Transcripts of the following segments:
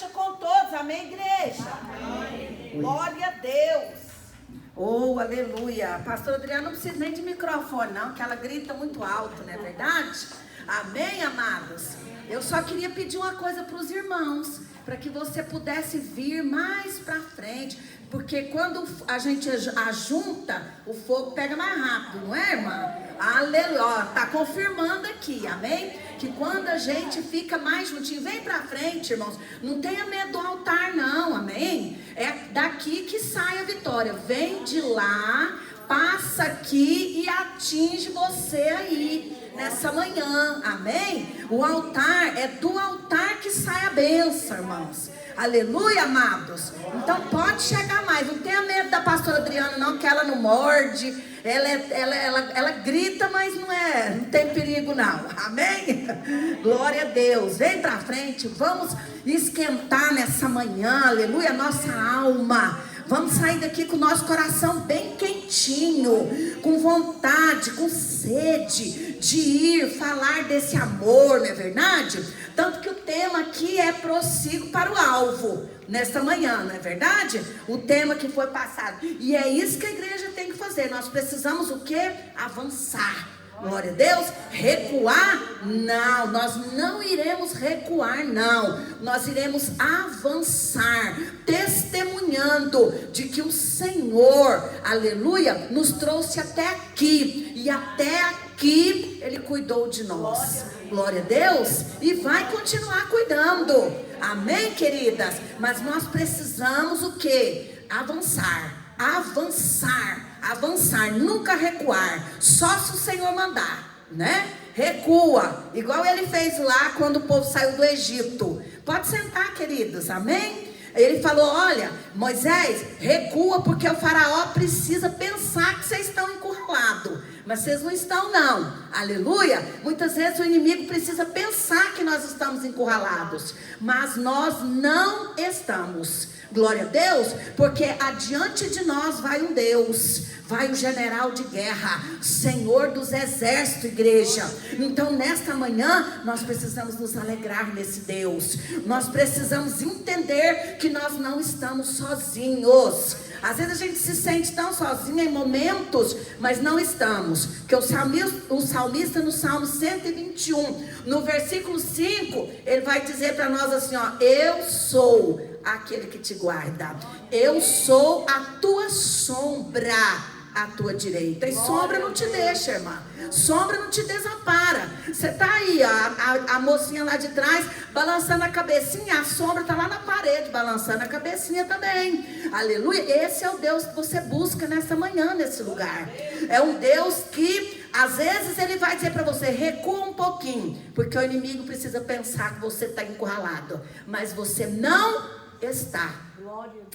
esteja com todos. Amém, igreja? Amém. Glória a Deus. Oh, aleluia. A pastora Adriana não precisa nem de microfone, não, que ela grita muito alto, não é verdade? Amém, amados? Eu só queria pedir uma coisa para os irmãos, para que você pudesse vir mais para frente, porque quando a gente ajunta, o fogo pega mais rápido, não é, irmã? Aleluia, tá confirmando aqui, amém? Que quando a gente fica mais juntinho, vem pra frente, irmãos, não tenha medo do altar não, amém? É daqui que sai a vitória, vem de lá, passa aqui e atinge você aí, nessa manhã, amém? O altar, é do altar que sai a bênção, irmãos. Aleluia, amados. Então pode chegar mais. Não tenha medo da pastora Adriana, não, que ela não morde. Ela grita, mas não tem perigo, não. Amém? Glória a Deus. Vem pra frente. Vamos esquentar nessa manhã. Aleluia, nossa alma. Vamos sair daqui com o nosso coração bem quentinho, com vontade, com sede de ir falar desse amor, não é verdade? Tanto que o tema aqui é prossigo para o alvo, nesta manhã, não é verdade? O tema que foi passado. E é isso que a igreja tem que fazer. Nós precisamos o quê? Avançar. Glória a Deus. Recuar? Não, nós não iremos recuar, não. Nós iremos avançar, testemunhando de que o Senhor, aleluia, nos trouxe até aqui. E até aqui Ele cuidou de nós. Glória a Deus. E vai continuar cuidando. Amém, queridas? Mas nós precisamos o quê? Avançar. Avançar, nunca recuar, só se o Senhor mandar, né? Recua, igual ele fez lá quando o povo saiu do Egito. Pode sentar, queridos, amém? Ele falou, olha, Moisés, recua, porque o faraó precisa pensar que vocês estão encurralados, mas vocês não estão não, aleluia. Muitas vezes o inimigo precisa pensar que nós estamos encurralados, mas nós não estamos. Glória a Deus, porque adiante de nós vai um Deus, vai o general de guerra, Senhor dos exércitos, igreja. Então nesta manhã nós precisamos nos alegrar nesse Deus. Nós precisamos entender que nós não estamos sozinhos. Às vezes a gente se sente tão sozinho em momentos, mas não estamos. Porque o salmista no Salmo 121, no versículo 5, ele vai dizer para nós assim, ó: eu sou aquele que te guarda, eu sou a tua sombra à tua direita. E sombra não te deixa, irmã, sombra não te desampara. Você está aí, a mocinha lá de trás balançando a cabecinha, a sombra está lá na parede balançando a cabecinha também. Aleluia. Esse é o Deus que você busca nessa manhã, nesse lugar. É um Deus que às vezes ele vai dizer para você, recua um pouquinho, porque o inimigo precisa pensar que você está encurralado, mas você não está.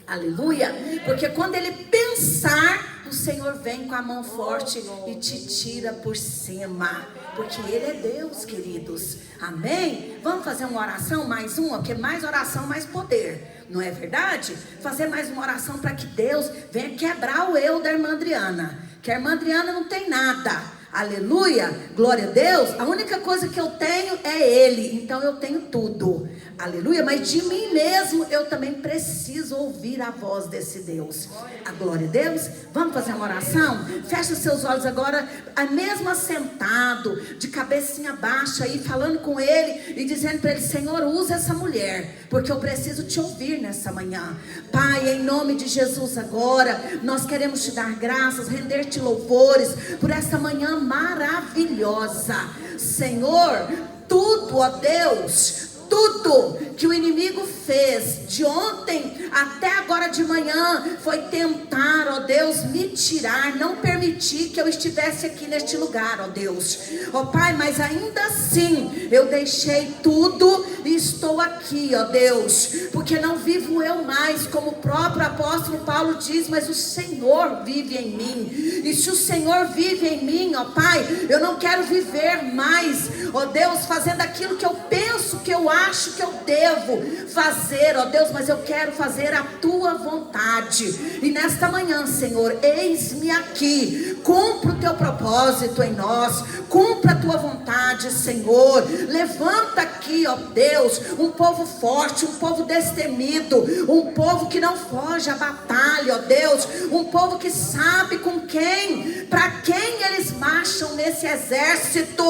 Aleluia. Porque quando ele pensar, o Senhor vem com a mão forte e te tira por cima, porque Ele é Deus, queridos. Amém? Vamos fazer uma oração, mais uma, porque mais oração, mais poder, não é verdade? Fazer mais uma oração para que Deus venha quebrar o eu da irmã Adriana, que a irmã Adriana não tem nada. Aleluia, glória a Deus. A única coisa que eu tenho é Ele, então eu tenho tudo. Aleluia, mas de mim mesmo eu também preciso ouvir a voz desse Deus. A glória a Deus. Vamos fazer uma oração? Fecha os seus olhos agora, mesmo assentado, de cabecinha baixa aí, falando com Ele e dizendo para Ele: Senhor, usa essa mulher, porque eu preciso te ouvir nessa manhã. Pai, em nome de Jesus agora, nós queremos te dar graças, render-te louvores por essa manhã maravilhosa. Senhor, tudo, ó Deus, tudo que o inimigo fez de ontem até agora de manhã foi tentar, ó Deus, me tirar, não permitir que eu estivesse aqui neste lugar, ó Deus. Ó Pai, mas ainda assim eu deixei tudo e estou aqui, ó Deus, porque não vivo eu mais, como o próprio apóstolo Paulo diz, mas o Senhor vive em mim. E se o Senhor vive em mim, ó Pai, eu não quero viver mais, ó Deus, fazendo aquilo que eu penso, que eu acho que eu devo fazer, ó Deus, mas eu quero fazer a tua vontade. E nesta manhã, Senhor, eis-me aqui, Cumpra o teu propósito em nós. Cumpra a tua vontade, Senhor. Levanta aqui, ó Deus, um povo forte, um povo destemido, um povo que não foge à batalha, ó Deus, um povo que sabe com quem, para quem eles marcham nesse exército,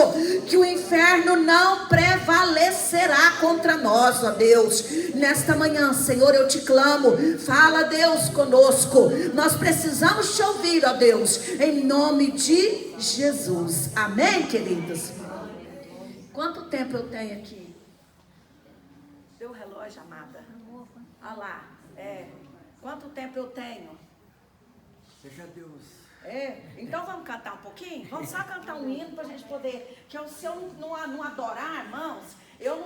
que o inferno não prevalecerá contra nós, ó Deus. Nesta manhã, Senhor, eu te clamo, fala, Deus, conosco. Nós precisamos te ouvir, ó Deus, em nome de Jesus. Amém, queridos? Quanto tempo eu tenho aqui? Deu o relógio, amada? Olha lá. Quanto tempo eu tenho? Seja Deus. Então vamos cantar um pouquinho? Vamos só cantar um hino para a gente poder. Que se eu não adorar, irmãos,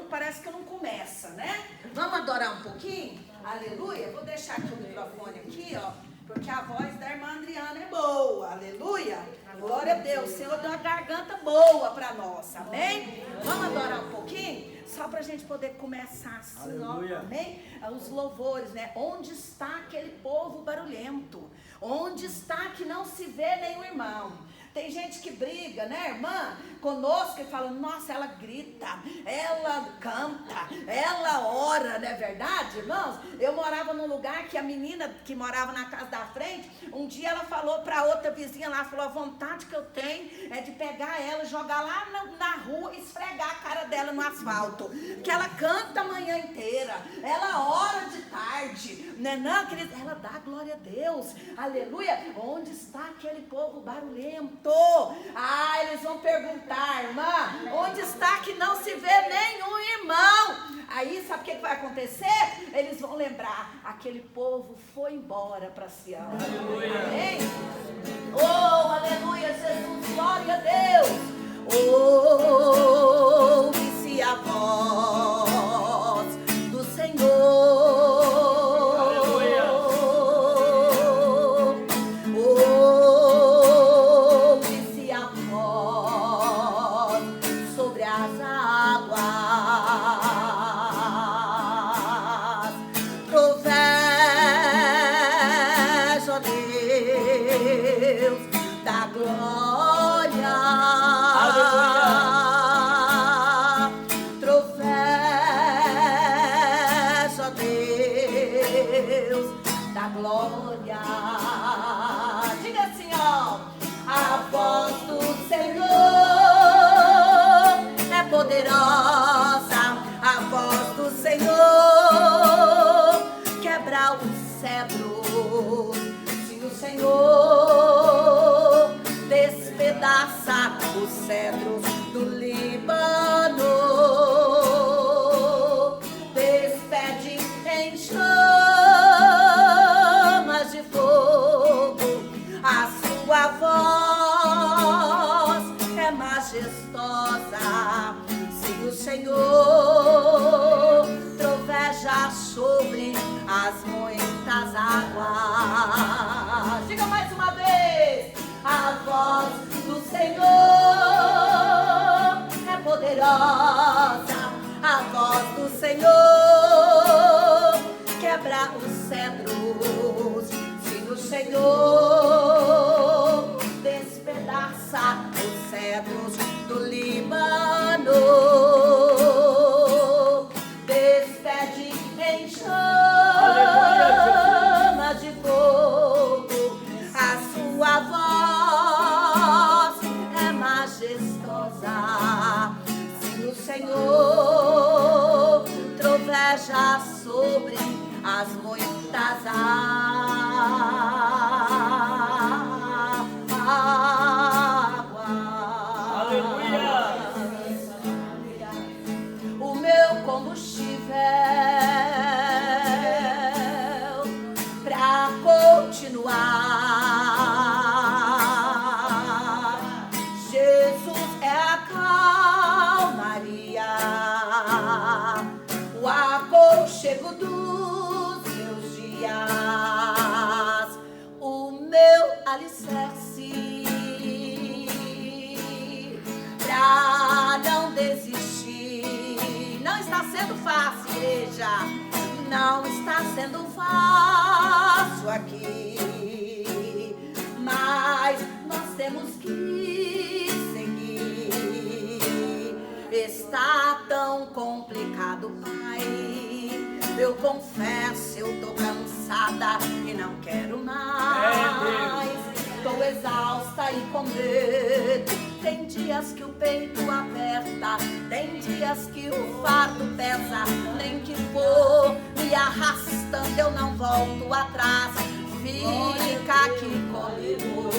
parece que eu não começa, né? Vamos adorar um pouquinho? Aleluia. Vou deixar aqui o microfone aqui, ó. Porque a voz da irmã Adriana é boa, aleluia. Glória a Deus, o Senhor deu uma garganta boa para nós, amém? Vamos adorar um pouquinho? Só para a gente poder começar assim, ó, amém? Os louvores, né? Onde está aquele povo barulhento? Onde está que não se vê nenhum irmão? Tem gente que briga, né, irmã, conosco e fala, nossa, ela grita, ela canta, ela ora, não é verdade, irmãos? Eu morava num lugar que a menina que morava na casa da frente, um dia ela falou para outra vizinha lá, falou, a vontade que eu tenho é de pegar ela, jogar lá na rua e esfregar a cara dela no asfalto, que ela canta a manhã inteira, ela ora de tarde, né, não, querida, ela dá glória a Deus, aleluia. Onde está aquele povo barulhento? Eles vão perguntar, irmã, onde está que não se vê nenhum irmão? Aí sabe o que vai acontecer? Eles vão lembrar, aquele povo foi embora para Sião. Aleluia. Amém? Oh, aleluia, Jesus, glória a Deus. Ouve-se a voz do Senhor. Os cedros do Líbano, despede em chamas de fogo, a sua voz é majestosa. Se o Senhor troveja sobre as muitas águas, diga mais uma vez, a voz do Senhor é poderosa, a voz do Senhor quebra os cedros. Se o Senhor despedaça os cedros do Líbano, despede em chamas de fogo, a sua voz é majestosa. Se o Senhor troveja sobre as muitas águas. Aleluia! O meu combustível pra continuar. Jesus é a calmaria, o aconchego dos meus dias, o meu alicerce pra não desistir. Não está sendo fácil, igreja, não está sendo fácil aqui, mas nós temos que seguir. Está tão complicado, Pai. Eu confesso, eu tô cansada e não quero mais. Tô exausta e com medo. Tem dias que o peito aperta, tem dias que o fardo pesa. Nem que for me arrastando, eu não volto atrás. Fica aqui comigo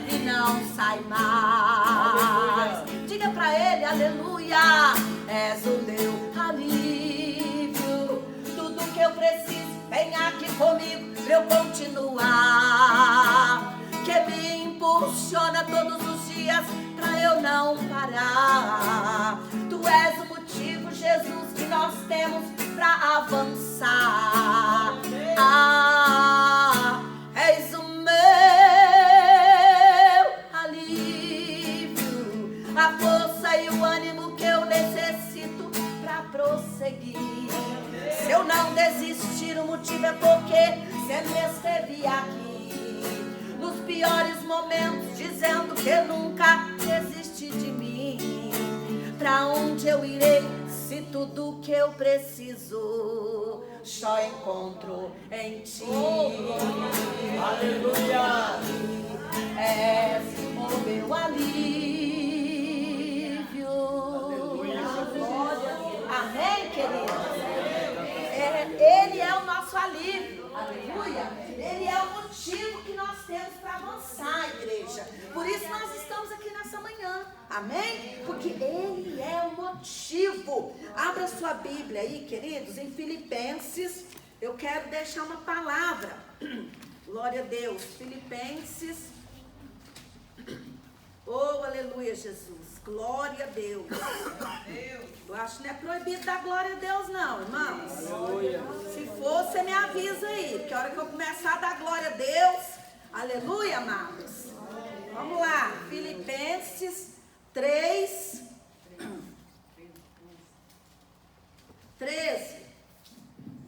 e não sai mais. Diga pra ele, aleluia, és o meu alívio. Tudo que eu preciso, vem aqui comigo pra eu continuar. Que me impulsiona todos os dias pra eu não parar. Tu és o motivo, Jesus, que nós temos pra avançar. És o meu alívio, a força e o ânimo que eu necessito pra prosseguir. Se eu não desistir, o motivo é porque sempre esteve aqui. Nos piores momentos, dizendo que nunca desiste de mim. Pra onde eu irei, se tudo que eu preciso só encontro em ti. Aleluia! És o meu alívio. Aleluia! Amém, queridos? Ele é o nosso alívio. Aleluia! Ele é o motivo que nós temos para avançar, igreja. Por isso nós estamos aqui nessa manhã. Amém? Porque Ele é o motivo. Abra sua Bíblia aí, queridos, em Filipenses. Eu quero deixar uma palavra. Glória a Deus. Filipenses. Oh, aleluia, Jesus. Glória a Deus. Eu acho que não é proibido dar glória a Deus, não, irmãos. Aleluia. Se for, você me avisa aí. Porque a hora que eu começar a dar glória a Deus. Aleluia, amados. Vamos lá. Filipenses 3. 13.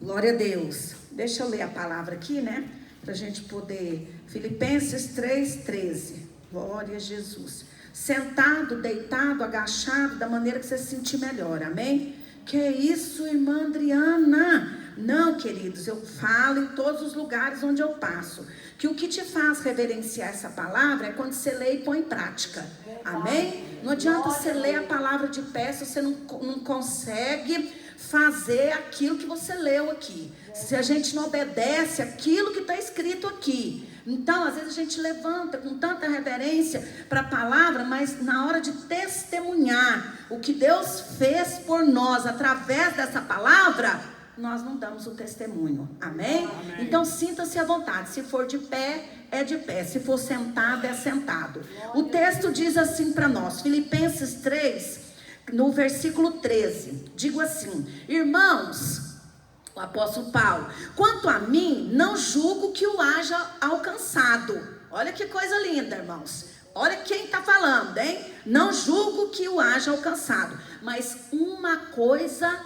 Glória a Deus. Deixa eu ler a palavra aqui, né? Pra gente poder. Filipenses 3:13. Glória a Jesus. Sentado, deitado, agachado, da maneira que você se sentir melhor, amém? Que isso, irmã Adriana? Não, queridos, eu falo em todos os lugares onde eu passo, que o que te faz reverenciar essa palavra é quando você lê e põe em prática, amém? Não adianta você ler a palavra de pé se você não consegue fazer aquilo que você leu aqui, se a gente não obedece aquilo que está escrito aqui. Então, às vezes a gente levanta com tanta reverência para a palavra, mas na hora de testemunhar o que Deus fez por nós através dessa palavra, nós não damos o testemunho, amém? Amém. Então, sinta-se à vontade, se for de pé, é de pé, se for sentado, é sentado. O texto diz assim para nós, Filipenses 3, no versículo 13, digo assim: irmãos, o apóstolo Paulo, quanto a mim, não julgo que o haja alcançado. Olha que coisa linda, irmãos. Olha quem está falando, hein? Não julgo que o haja alcançado, mas uma coisa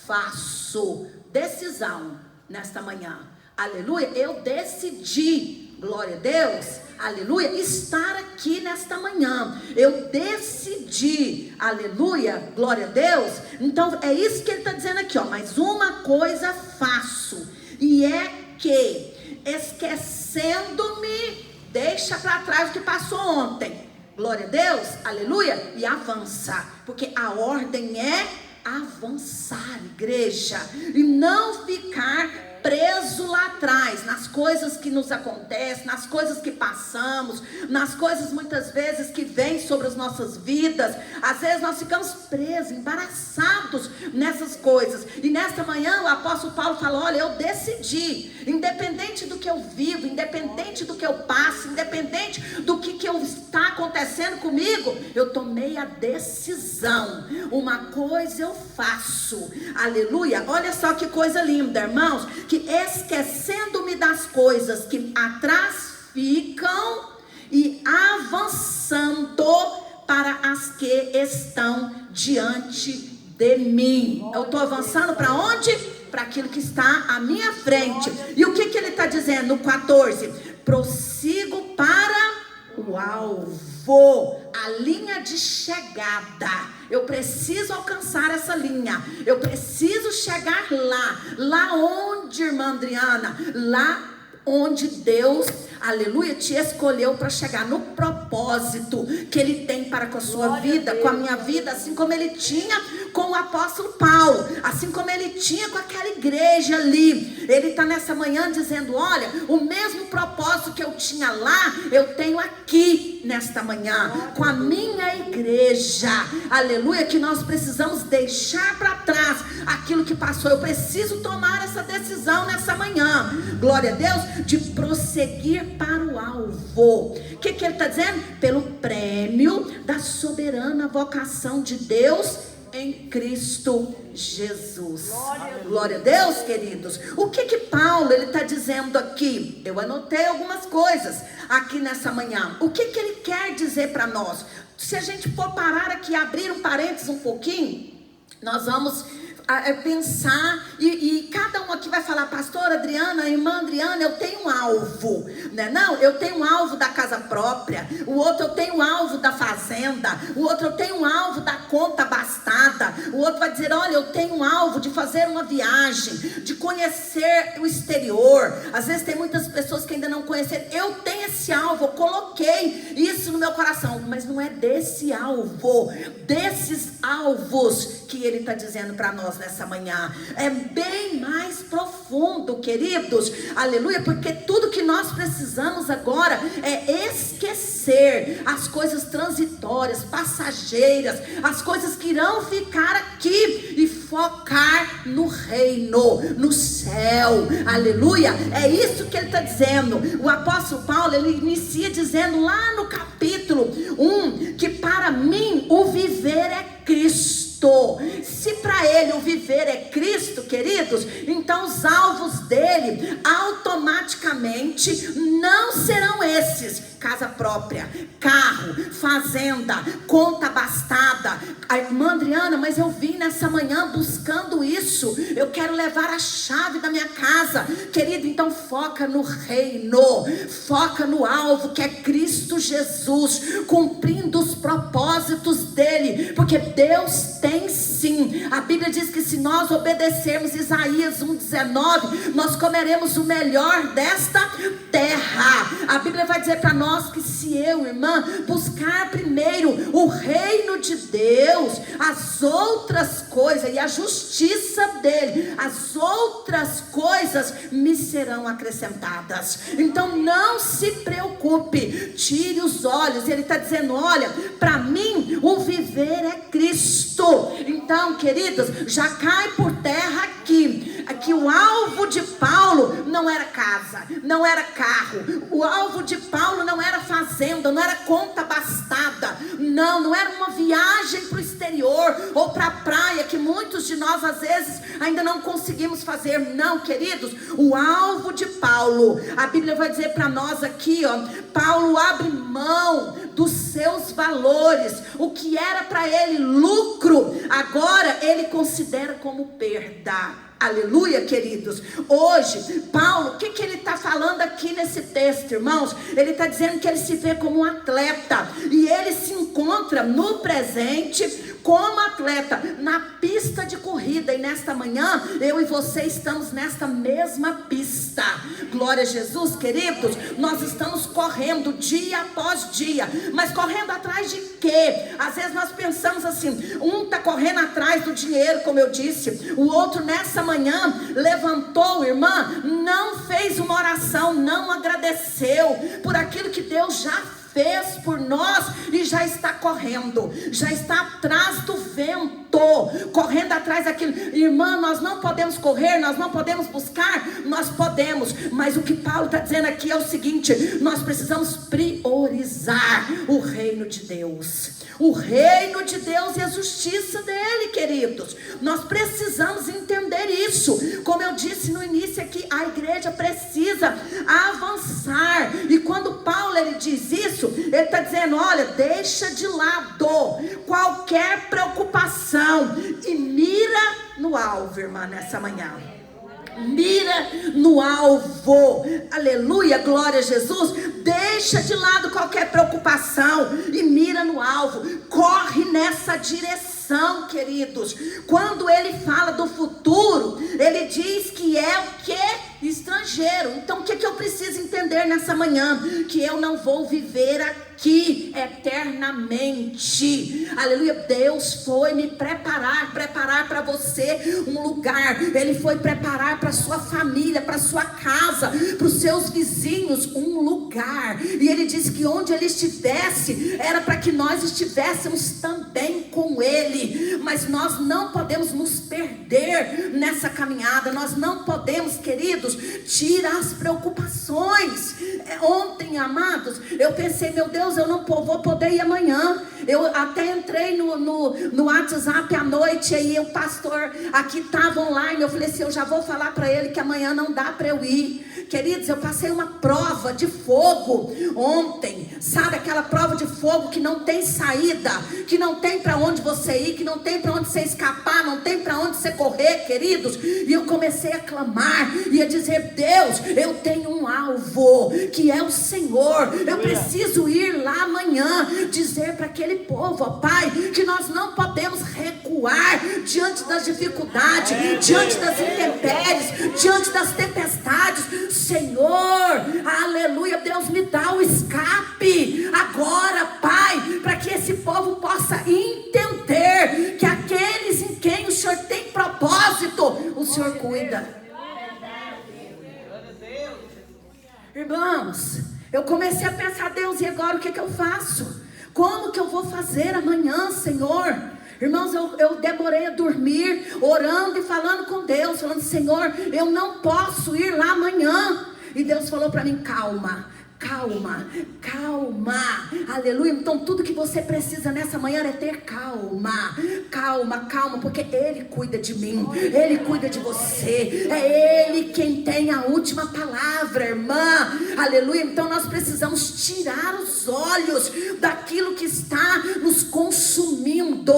faço. Decisão nesta manhã. Aleluia. Eu decidi, glória a Deus, aleluia, estar aqui nesta manhã. Eu decidi, aleluia, glória a Deus. Então é isso que ele está dizendo aqui, ó. Mas uma coisa faço, e é que, esquecendo-me, deixa para trás o que passou ontem. Glória a Deus, aleluia, e avança. Porque a ordem é avançar, igreja, e não ficar preso lá atrás, nas coisas que nos acontecem, nas coisas que passamos, nas coisas muitas vezes que vêm sobre as nossas vidas. Às vezes nós ficamos presos, embaraçados nessas coisas. E nesta manhã o apóstolo Paulo falou: olha, eu decidi, independente do que eu vivo, independente do que eu passo, independente do que está acontecendo comigo, eu tomei a decisão. Uma coisa eu faço, aleluia. Olha só que coisa linda, irmãos, que esquecendo-me das coisas que atrás ficam e avançando para as que estão diante de mim. Eu estou avançando para onde? Para aquilo que está à minha frente. E o que ele está dizendo no 14? Prossigo para o o alvo, a linha de chegada. Eu preciso alcançar essa linha. Eu preciso chegar lá onde, irmã Adriana? Lá onde Deus, aleluia, te escolheu para chegar no propósito que Ele tem para com a sua vida, com a minha vida, assim como Ele tinha com o apóstolo Paulo, assim como Ele tinha com aquela igreja ali. Ele está nessa manhã dizendo: olha, o mesmo propósito que eu tinha lá, eu tenho aqui nesta manhã, com a minha igreja, aleluia, que nós precisamos deixar para trás aquilo que passou. Eu preciso tomar essa decisão nessa manhã, glória a Deus, de prosseguir para o alvo. O que ele está dizendo? Pelo prêmio da soberana vocação de Deus em Cristo Jesus. Glória a Deus, queridos. O que Paulo está dizendo aqui? Eu anotei algumas coisas aqui nessa manhã. O que ele quer dizer para nós? Se a gente for parar aqui, abrir um parênteses um pouquinho, nós vamos pensar, e cada um aqui vai falar: pastora Adriana, irmã Adriana, eu tenho um alvo, né? Não, eu tenho um alvo da casa própria, o outro eu tenho um alvo da fazenda, o outro eu tenho um alvo da conta bastada, o outro vai dizer: olha, eu tenho um alvo de fazer uma viagem, de conhecer o exterior. Às vezes tem muitas pessoas que ainda não conheceram. Eu tenho esse alvo, eu coloquei isso no meu coração, mas não é desse alvo, desses alvos que ele está dizendo para nós nessa manhã. É bem mais profundo, queridos, aleluia, porque tudo que nós precisamos agora é esquecer as coisas transitórias, passageiras, as coisas que irão ficar aqui e focar no reino, no céu, aleluia. É isso que ele está dizendo. O apóstolo Paulo, ele inicia dizendo lá no capítulo 1 que para mim o viver é Cristo. Se para ele o viver é Cristo, queridos, então os alvos dele automaticamente não serão esses: casa própria, carro, fazenda, conta bastada. A irmã Adriana, mas eu vim nessa manhã buscando isso, eu quero levar a chave da minha casa. Querido, então foca no reino, foca no alvo que é Cristo Jesus, cumprindo os propósitos dele, porque Deus tem sim. A Bíblia diz que se nós obedecermos Isaías 1:19, nós comeremos o melhor desta terra. A Bíblia vai dizer para nós que se eu, irmã, buscar primeiro o reino de Deus, as outras coisas e a justiça dele, as outras coisas me serão acrescentadas. Então não se preocupe, tire os olhos. Ele está dizendo: olha, para mim o viver é Cristo. Então, queridos, já cai por terra aqui que o alvo de Paulo não era casa, não era carro, o alvo de Paulo não era fazenda, não era conta bastada, não era uma viagem para o exterior ou para a praia, que muitos de nós às vezes ainda não conseguimos fazer. Não, queridos, o alvo de Paulo, a Bíblia vai dizer para nós aqui, ó, Paulo abre mão dos seus valores. O que era para ele lucro, agora ele considera como perda. Aleluia, queridos. Hoje, Paulo, o que ele está falando aqui nesse texto, irmãos? Ele está dizendo que ele se vê como um atleta, e ele se encontra no presente como atleta na pista de corrida. E nesta manhã, eu e você estamos nesta mesma pista. Glória a Jesus, queridos. Nós estamos correndo dia após dia, mas correndo atrás de quê? Às vezes nós pensamos assim: um está correndo atrás do dinheiro, como eu disse, o outro nessa manhã levantou, irmã, não fez uma oração, não agradeceu por aquilo que Deus já fez por nós e já está correndo, já está atrás do vento, correndo atrás daquilo. Irmã, nós não podemos correr, nós não podemos buscar, nós podemos, mas o que Paulo está dizendo aqui é o seguinte: nós precisamos priorizar o reino de Deus, o reino de Deus e a justiça dele, queridos. Nós precisamos entender isso. Como eu disse no início aqui, a igreja precisa avançar, e quando Paulo ele diz isso, ele está dizendo: olha, deixa de lado qualquer preocupação e mira no alvo, irmã, nessa manhã. Mira no alvo, aleluia, glória a Jesus. Deixa de lado qualquer preocupação e mira no alvo. Corre nessa direção, queridos. Quando ele fala do futuro, ele diz que é o que? Estrangeiro. Então o que eu preciso entender nessa manhã? Que eu não vou viver aqui eternamente, aleluia. Deus foi me preparar para você um lugar. Ele foi preparar para sua família, para sua casa, para os seus vizinhos um lugar. E ele disse que onde ele estivesse era para que nós estivéssemos também com ele. Mas nós não podemos nos perder nessa caminhada. Nós não podemos, queridos, tirar as preocupações. Ontem, amados, eu pensei, meu Deus, eu não vou poder ir amanhã. Eu até entrei no WhatsApp à noite, aí o pastor aqui estava online. Eu falei assim, eu já vou falar para ele que amanhã não dá para eu ir. Queridos, eu passei uma prova de fogo ontem, sabe, aquela prova de fogo que não tem saída, que não tem para onde você ir, que não tem para onde você escapar, não tem para onde você correr, queridos. E eu comecei a clamar e a dizer, Deus, eu tenho um alvo, que é o Senhor. Eu preciso ir lá amanhã, dizer para aquele povo, ó Pai, que nós não podemos recuar diante das dificuldades, diante das intempéries, diante das tempestades. Senhor, aleluia, Deus, me dá o escape agora, Pai, para que esse povo possa entender que aqueles em quem o Senhor tem propósito, o Senhor cuida. Irmãos, eu comecei a pensar, Deus, e agora o que eu faço? Como que eu vou fazer amanhã, Senhor? Irmãos, eu demorei a dormir, orando e falando com Deus, falando, Senhor, eu não posso ir lá amanhã. E Deus falou para mim, calma, aleluia. Então tudo que você precisa nessa manhã é ter calma, porque Ele cuida de mim, Ele cuida de você, é Ele quem tem a última palavra, irmã, aleluia. Então nós precisamos tirar os olhos daquilo que está nos consumindo,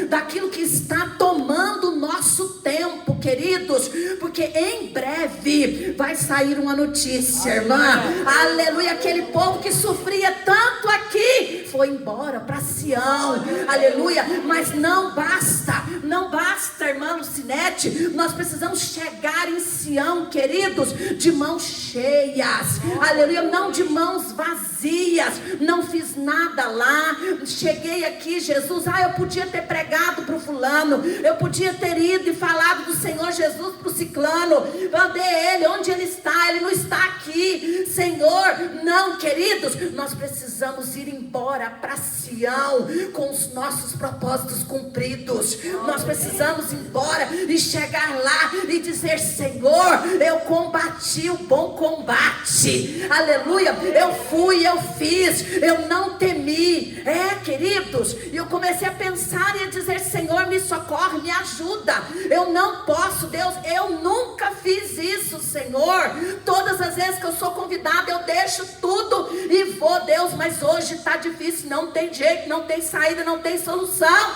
daquilo que está tomando o nosso tempo, queridos, porque em breve vai sair uma notícia, irmã, aleluia. Aquele povo que sofria tanto aqui foi embora para Sião, aleluia. Mas não basta, irmã Lucinete, nós precisamos chegar em Sião, queridos, de mãos cheias, aleluia, não de mãos vazias. Não fiz nada lá, cheguei aqui, Jesus, eu podia ter pregado para o fulano, eu podia ter ido e falado do Senhor Jesus para o ciclano, cadê ele? Onde ele está? Ele não está aqui, Senhor. Não, queridos, nós precisamos ir embora para Sião com os nossos propósitos cumpridos. Nós precisamos ir embora e chegar lá e dizer, Senhor, eu combati o bom combate, aleluia, eu fui, eu fiz, eu não temi, queridos. E eu comecei a pensar e a dizer, Senhor, me socorre, me ajuda, eu não posso, Deus, eu nunca fiz isso, Senhor. Todas as vezes que eu sou convidada, eu deixo tudo e vou, Deus, mas hoje está difícil, não tem jeito, não tem saída, não tem solução.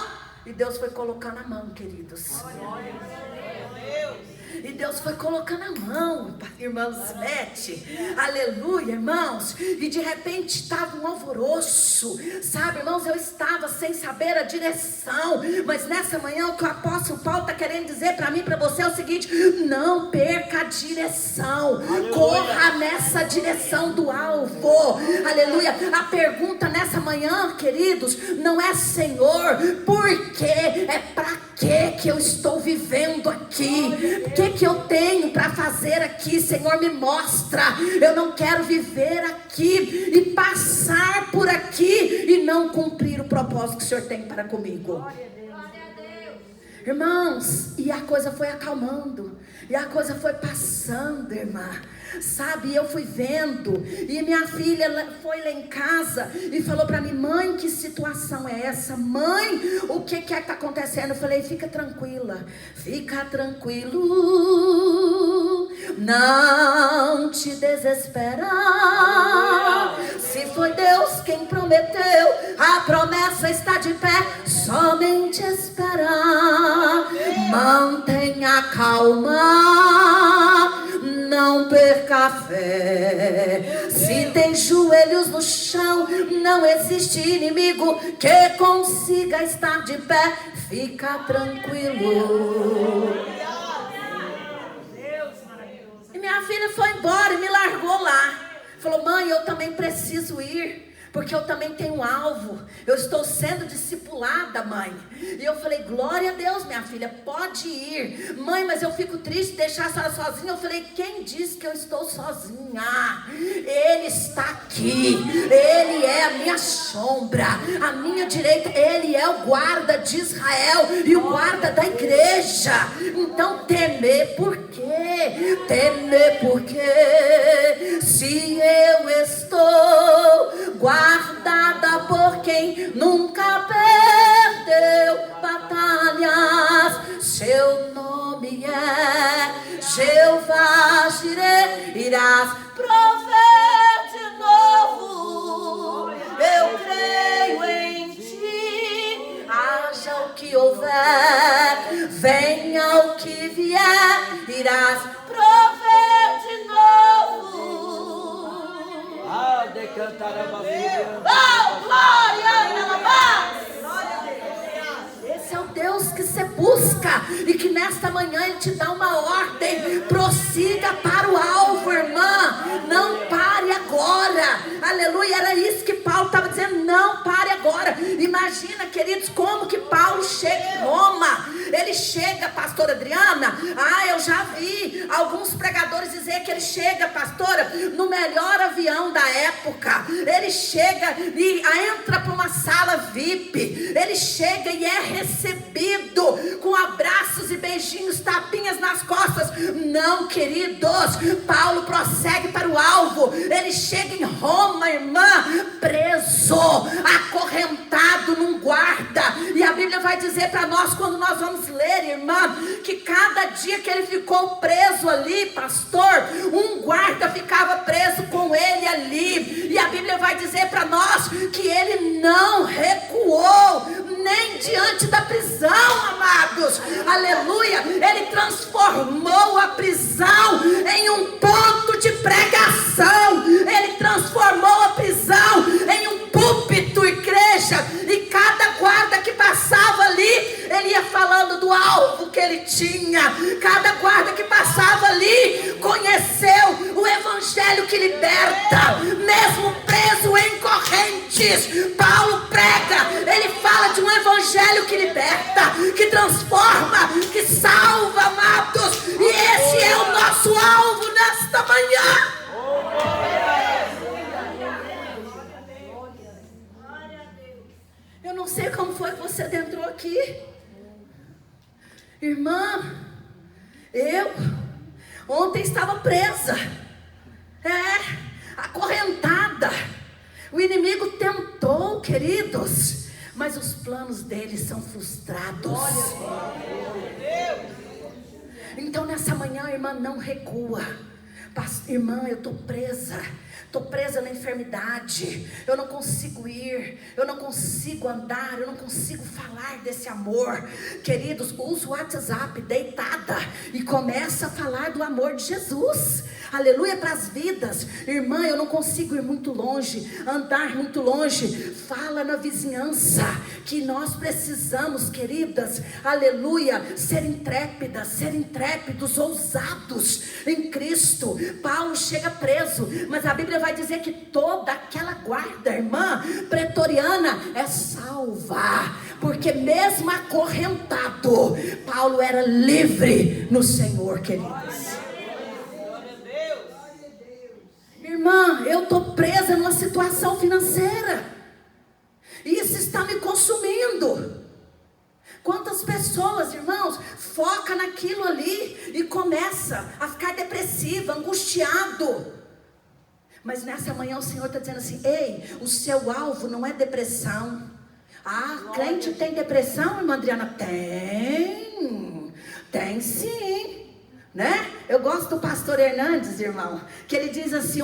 E Deus foi colocando a mão, queridos. E Deus foi colocando a mão, irmã Lucinete, aleluia, irmãos. E de repente estava um alvoroço, sabe, irmãos, eu estava sem saber a direção. Mas nessa manhã o que o apóstolo Paulo está querendo dizer para mim, para você é o seguinte: não perca a direção, aleluia. Corra nessa direção do alvo, aleluia. A pergunta nessa manhã, queridos, não é, Senhor, por quê? É para que eu estou vivendo aqui? O que eu tenho para fazer aqui? Senhor, me mostra. Eu não quero viver aqui e passar por aqui e não cumprir o propósito que o Senhor tem para comigo. Irmãos, e a coisa foi acalmando, e a coisa foi passando, irmã. Sabe, eu fui vendo, e minha filha foi lá em casa e falou para mim: mãe, que situação é essa? Mãe, o que é que está acontecendo? Eu falei: fica tranquila, fica tranquilo, não te desespera. Se foi Deus quem prometeu, a promessa está de pé, somente espera. Mantenha calma, café. Se tem joelhos no chão, não existe inimigo que consiga estar de pé. Fica tranquilo. E minha filha foi embora e me largou lá. Falou: mãe, eu também preciso ir, porque eu também tenho um alvo. Eu estou sendo discipulada, mãe. E eu falei: glória a Deus, minha filha, pode ir. Mãe, mas eu fico triste de deixar a senhora sozinha. Eu falei: quem disse que eu estou sozinha? Ele está aqui. Ele é a minha sombra, a minha direita. Ele é o guarda de Israel e o guarda da igreja. Então temer por quê? Temer por quê? Se eu estou guardada por quem nunca perdeu batalhas. Seu nome é Jeová Jireh. Irás prover de novo. Eu creio em ti. Haja o que houver, venha o que vier, irás prover de novo. De cantar a bacia. Oh, glória! Esse é o Deus que você busca e que nesta manhã Ele te dá uma ordem: prossiga para o alvo, irmã. Não pare agora. Aleluia, era isso que Paulo estava dizendo: não pare agora. Imagina, queridos, como que Paulo chega em Roma. Ele chega, pastora Adriana, eu já vi alguns pregadores dizer que ele chega, pastora, no melhor avião da época. Ele chega e entra para uma sala VIP. Ele chega e é recebido com abraços e beijinhos, tapinhas nas costas. Não, queridos, Paulo prossegue para o alvo. Ele chega em Roma, irmã, preso, acorrentado num guarda. E a Bíblia vai dizer para nós, quando nós vamos ler, irmã, que cada dia que ele ficou preso ali, pastor, um guarda ficava preso com ele ali. E a Bíblia vai dizer para nós que ele não recuou nem diante da prisão, amados. Aleluia. Ele transformou a prisão em um ponto de pregação. Ele transformou a prisão em um púlpito, igreja. E cada guarda que passava ali, ele ia falando do alvo que ele tinha. Cada guarda que passava ali conheceu o evangelho que liberta, mesmo preso em correntes. Paulo prega, ele fala de um evangelho que liberta, que transforma, que salva, amados. E esse é o nosso alvo nesta manhã. Eu não sei como foi que você entrou aqui, irmã. Eu ontem estava presa, acorrentada. O inimigo tentou, queridos, mas os planos dele são frustrados. Então nessa manhã, irmã, não recua. Irmã, eu estou presa. Estou presa na enfermidade. Eu não consigo ir. Eu não consigo andar. Eu não consigo falar desse amor. Queridos, usa o WhatsApp deitada e começa a falar do amor de Jesus. Aleluia, para as vidas. Irmã, eu não consigo ir muito longe, andar muito longe. Fala na vizinhança que nós precisamos, queridas, aleluia, ser intrépidas, ser intrépidos, ousados em Cristo. Paulo chega preso, mas a Bíblia vai dizer que toda aquela guarda, irmã, pretoriana é salva, porque mesmo acorrentado, Paulo era livre no Senhor, queridos. Irmã, eu estou presa numa situação financeira. Isso está me consumindo. Quantas pessoas, irmãos, foca naquilo ali e começa a ficar depressiva, angustiado. Mas nessa manhã o Senhor está dizendo assim: ei, o seu alvo não é depressão. Crente tem depressão, irmã Adriana? Tem sim. Né? Eu gosto do pastor Hernandes, irmão, que ele diz assim: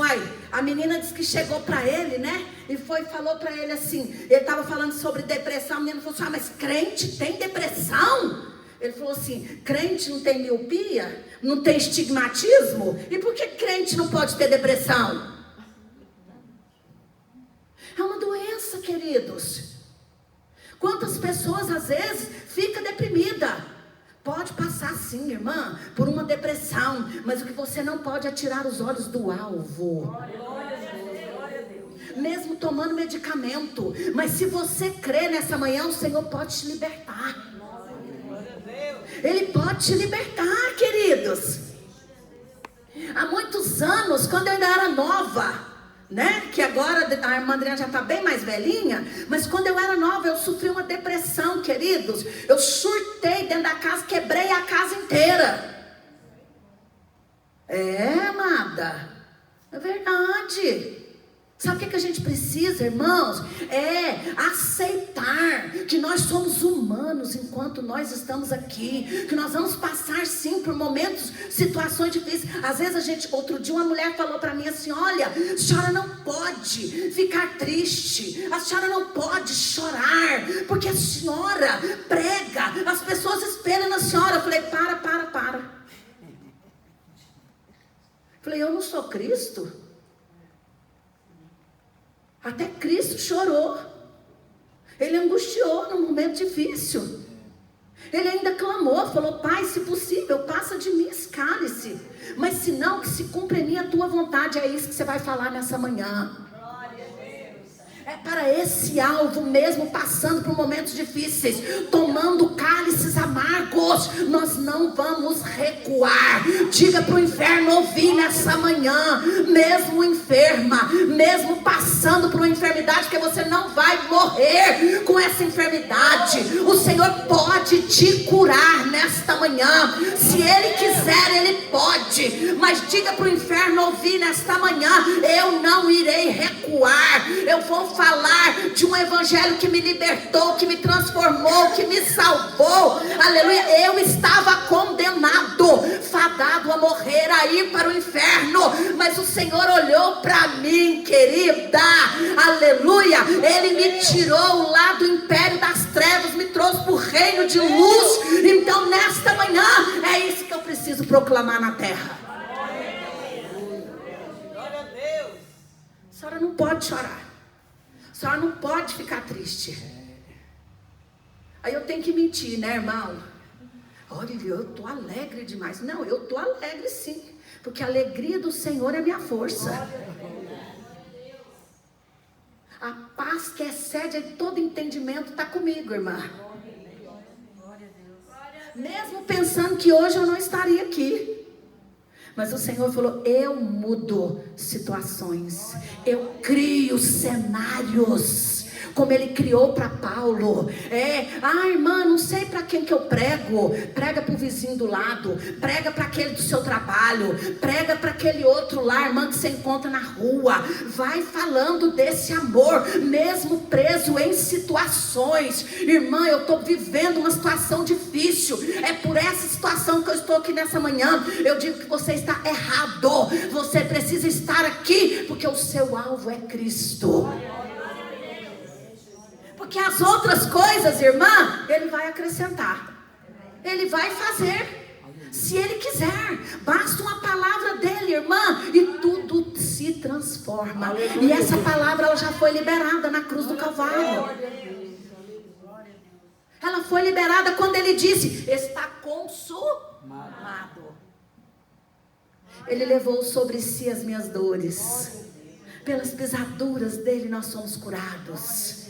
a menina disse que chegou para ele, né? E falou para ele assim, ele estava falando sobre depressão. A menina falou assim: mas crente tem depressão? Ele falou assim: crente não tem miopia? Não tem estigmatismo? E por que crente não pode ter depressão? É uma doença, queridos. Quantas pessoas às vezes ficam deprimidas? Pode passar sim, irmã, por uma depressão, mas o que você não pode é tirar os olhos do alvo. Mesmo tomando medicamento. Mas se você crê nessa manhã, o Senhor pode te libertar. Ele pode te libertar, queridos. Há muitos anos, quando eu ainda era nova, né? Que agora a irmã Adriana já está bem mais velhinha. Mas quando eu era nova, eu sofri uma depressão, queridos. Eu surtei dentro da casa, quebrei a casa inteira. É, amada, é verdade. Sabe o que a gente precisa, irmãos? É aceitar que nós somos humanos enquanto nós estamos aqui. Que nós vamos passar sim por momentos, situações difíceis. Às vezes outro dia uma mulher falou para mim assim: olha, a senhora não pode ficar triste. A senhora não pode chorar. Porque a senhora prega, as pessoas espelham na senhora. Eu falei: para. Falei: eu não sou Cristo? Até Cristo chorou. Ele angustiou num momento difícil. Ele ainda clamou, falou: Pai, se possível, passa de mim esse cálice. Mas se não, que se cumpra em mim a tua vontade. É isso que você vai falar nessa manhã. É para esse alvo mesmo, passando por momentos difíceis, tomando cálices amargos, nós não vamos recuar. Diga para o inferno ouvir nessa manhã, mesmo enferma, mesmo passando por uma enfermidade, porque você não vai morrer com essa enfermidade. O Senhor pode te curar nesta manhã. Se Ele quiser, Ele pode. Mas diga para o inferno ouvir nesta manhã: eu não irei recuar. Eu vou falar de um evangelho que me libertou, que me transformou, que me salvou. Aleluia. Eu estava condenado, fadado a morrer, a ir para o inferno, mas o Senhor olhou para mim, querida. Aleluia. Ele me tirou lá do império das trevas, me trouxe para o reino de luz. Então nesta manhã é isso que eu preciso proclamar na terra. A senhora não pode chorar. A senhora não pode ficar triste. Aí eu tenho que mentir, né, irmão? Olha, eu estou alegre demais. Não, eu estou alegre sim, porque a alegria do Senhor é minha força. A paz que excede todo entendimento está comigo, irmã. Mesmo pensando que hoje eu não estaria aqui, mas o Senhor falou: eu mudo situações, eu crio cenários, como Ele criou para Paulo. Irmã, não sei para quem que eu prego. Prega para o vizinho do lado, prega para aquele do seu trabalho, prega para aquele outro lá, irmã, que você encontra na rua. Vai falando desse amor, mesmo preso em situações. Irmã, eu estou vivendo uma situação difícil, é por essa situação que eu estou aqui nessa manhã. Eu digo que você está errado, você precisa estar aqui, porque o seu alvo é Cristo. Porque as outras coisas, irmã, Ele vai acrescentar. Ele vai fazer, se Ele quiser. Basta uma palavra dEle, irmã, e tudo se transforma. E essa palavra, ela já foi liberada na cruz do Calvário. Ela foi liberada quando Ele disse: está consumado. Ele levou sobre si as minhas dores. Pelas pisaduras dEle nós somos curados.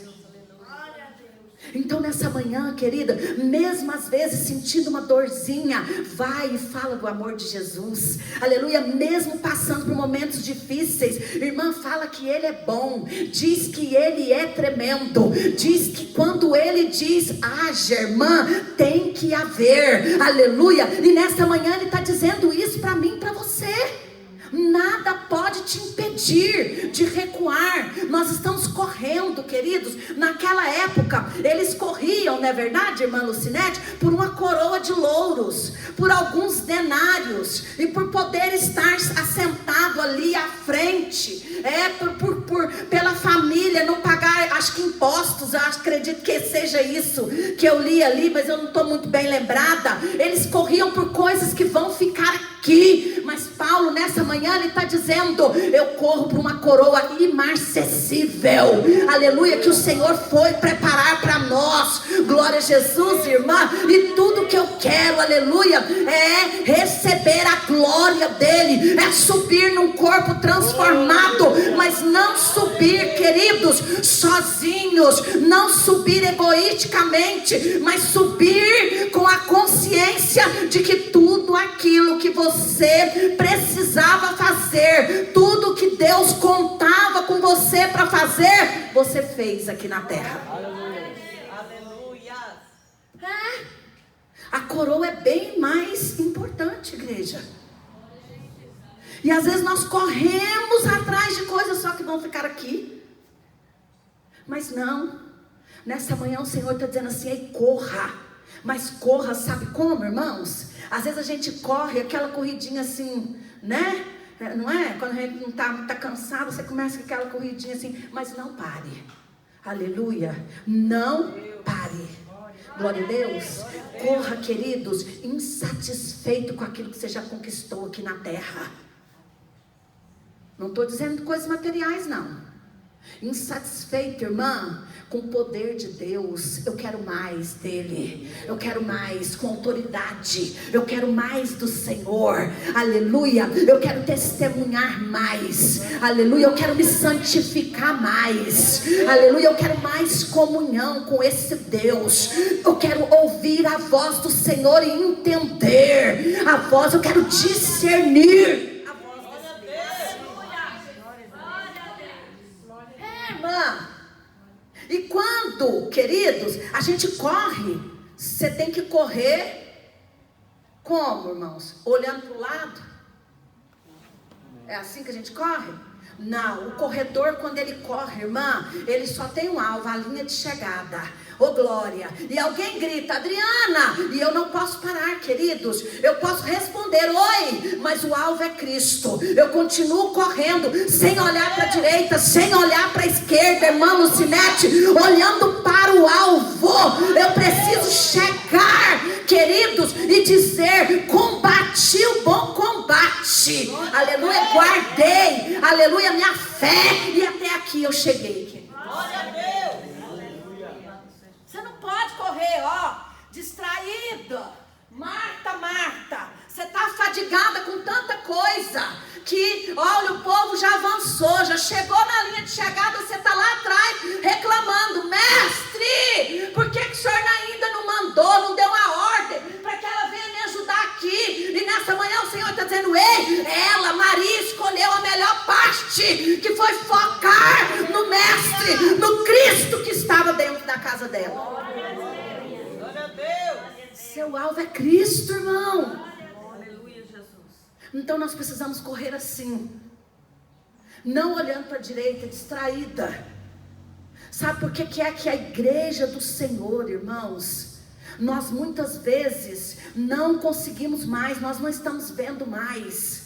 Então nessa manhã, querida, mesmo às vezes sentindo uma dorzinha, vai e fala do amor de Jesus. Aleluia. Mesmo passando por momentos difíceis, irmã, fala que Ele é bom, diz que Ele é tremendo, diz que quando Ele diz haja, irmã, tem que haver. Aleluia. E nessa manhã Ele está dizendo isso para mim e para você. Nada pode te impedir de recuar. Nós estamos correndo, queridos. Naquela época, eles corriam, não é verdade, irmã Lucinete? Por uma coroa de louros, por alguns denários, e por poder estar assentado ali à frente, pela família não pagar acho que impostos, eu acredito que seja isso que eu li ali, mas eu não estou muito bem lembrada. Eles corriam por coisas que vão ficar aqui, mas Paulo nessa manhã ele está dizendo: eu corro por uma coroa imarcessível, aleluia, que o Senhor foi preparar para nós. Glória a Jesus, irmã. E tudo que eu quero, aleluia, é receber a glória dele, é subir num corpo transformado, mas não subir, queridos, sozinhos, não subir egoisticamente, mas subir com a consciência de que tudo aquilo que você precisava fazer, tudo que Deus contava com você para fazer, você fez aqui na terra. A coroa é bem mais importante, igreja. E às vezes nós corremos atrás de coisas só que vão ficar aqui. Mas não. Nessa manhã o Senhor está dizendo assim: ei, corra. Mas corra, sabe como, irmãos? Às vezes a gente corre aquela corridinha assim, né? Não é? Quando a gente não está cansado, você começa com aquela corridinha assim. Mas não pare. Aleluia. Não pare. Glória a Deus. Corra, queridos, insatisfeito com aquilo que você já conquistou aqui na terra. Não estou dizendo coisas materiais, não. Insatisfeito, irmã, com o poder de Deus. Eu quero mais dele. Eu quero mais com autoridade. Eu quero mais do Senhor. Aleluia. Eu quero testemunhar mais. Aleluia. Eu quero me santificar mais. Aleluia. Eu quero mais comunhão com esse Deus. Eu quero ouvir a voz do Senhor e entender a voz. Eu quero discernir. E quando, queridos, a gente corre, você tem que correr como, irmãos? Olhando para o lado? É assim que a gente corre? Não, o corredor, quando ele corre, irmã, ele só tem um alvo, a linha de chegada. Ô glória. E alguém grita: Adriana, e eu não posso parar, queridos. Eu posso responder: oi, mas o alvo é Cristo. Eu continuo correndo, sem olhar para a direita, sem olhar para a esquerda, irmã Lucinete, olhando para o alvo. Eu preciso chegar, queridos, e dizer: combati o bom combate. Aleluia, guardei, aleluia, minha fé, e até aqui eu cheguei, queridos. Glória a Deus. Você não pode correr, distraída. Marta, você está fadigada com tanta coisa, que, olha, o povo já avançou, já chegou na linha de chegada, você está lá atrás, reclamando: mestre, por que o senhor ainda não mandou, não deu a ordem, para que ela venha me ajudar aqui? E nessa manhã o Senhor está dizendo: ei, Maria escolheu a melhor parte, que foi focar no mestre, no Cristo que estava dentro da casa dela. Glória a Deus. Seu alvo é Cristo, irmão. Aleluia, Jesus. Então nós precisamos correr assim, não olhando para a direita, distraída. Sabe por que é que a igreja do Senhor, irmãos, nós muitas vezes não conseguimos mais, nós não estamos vendo mais.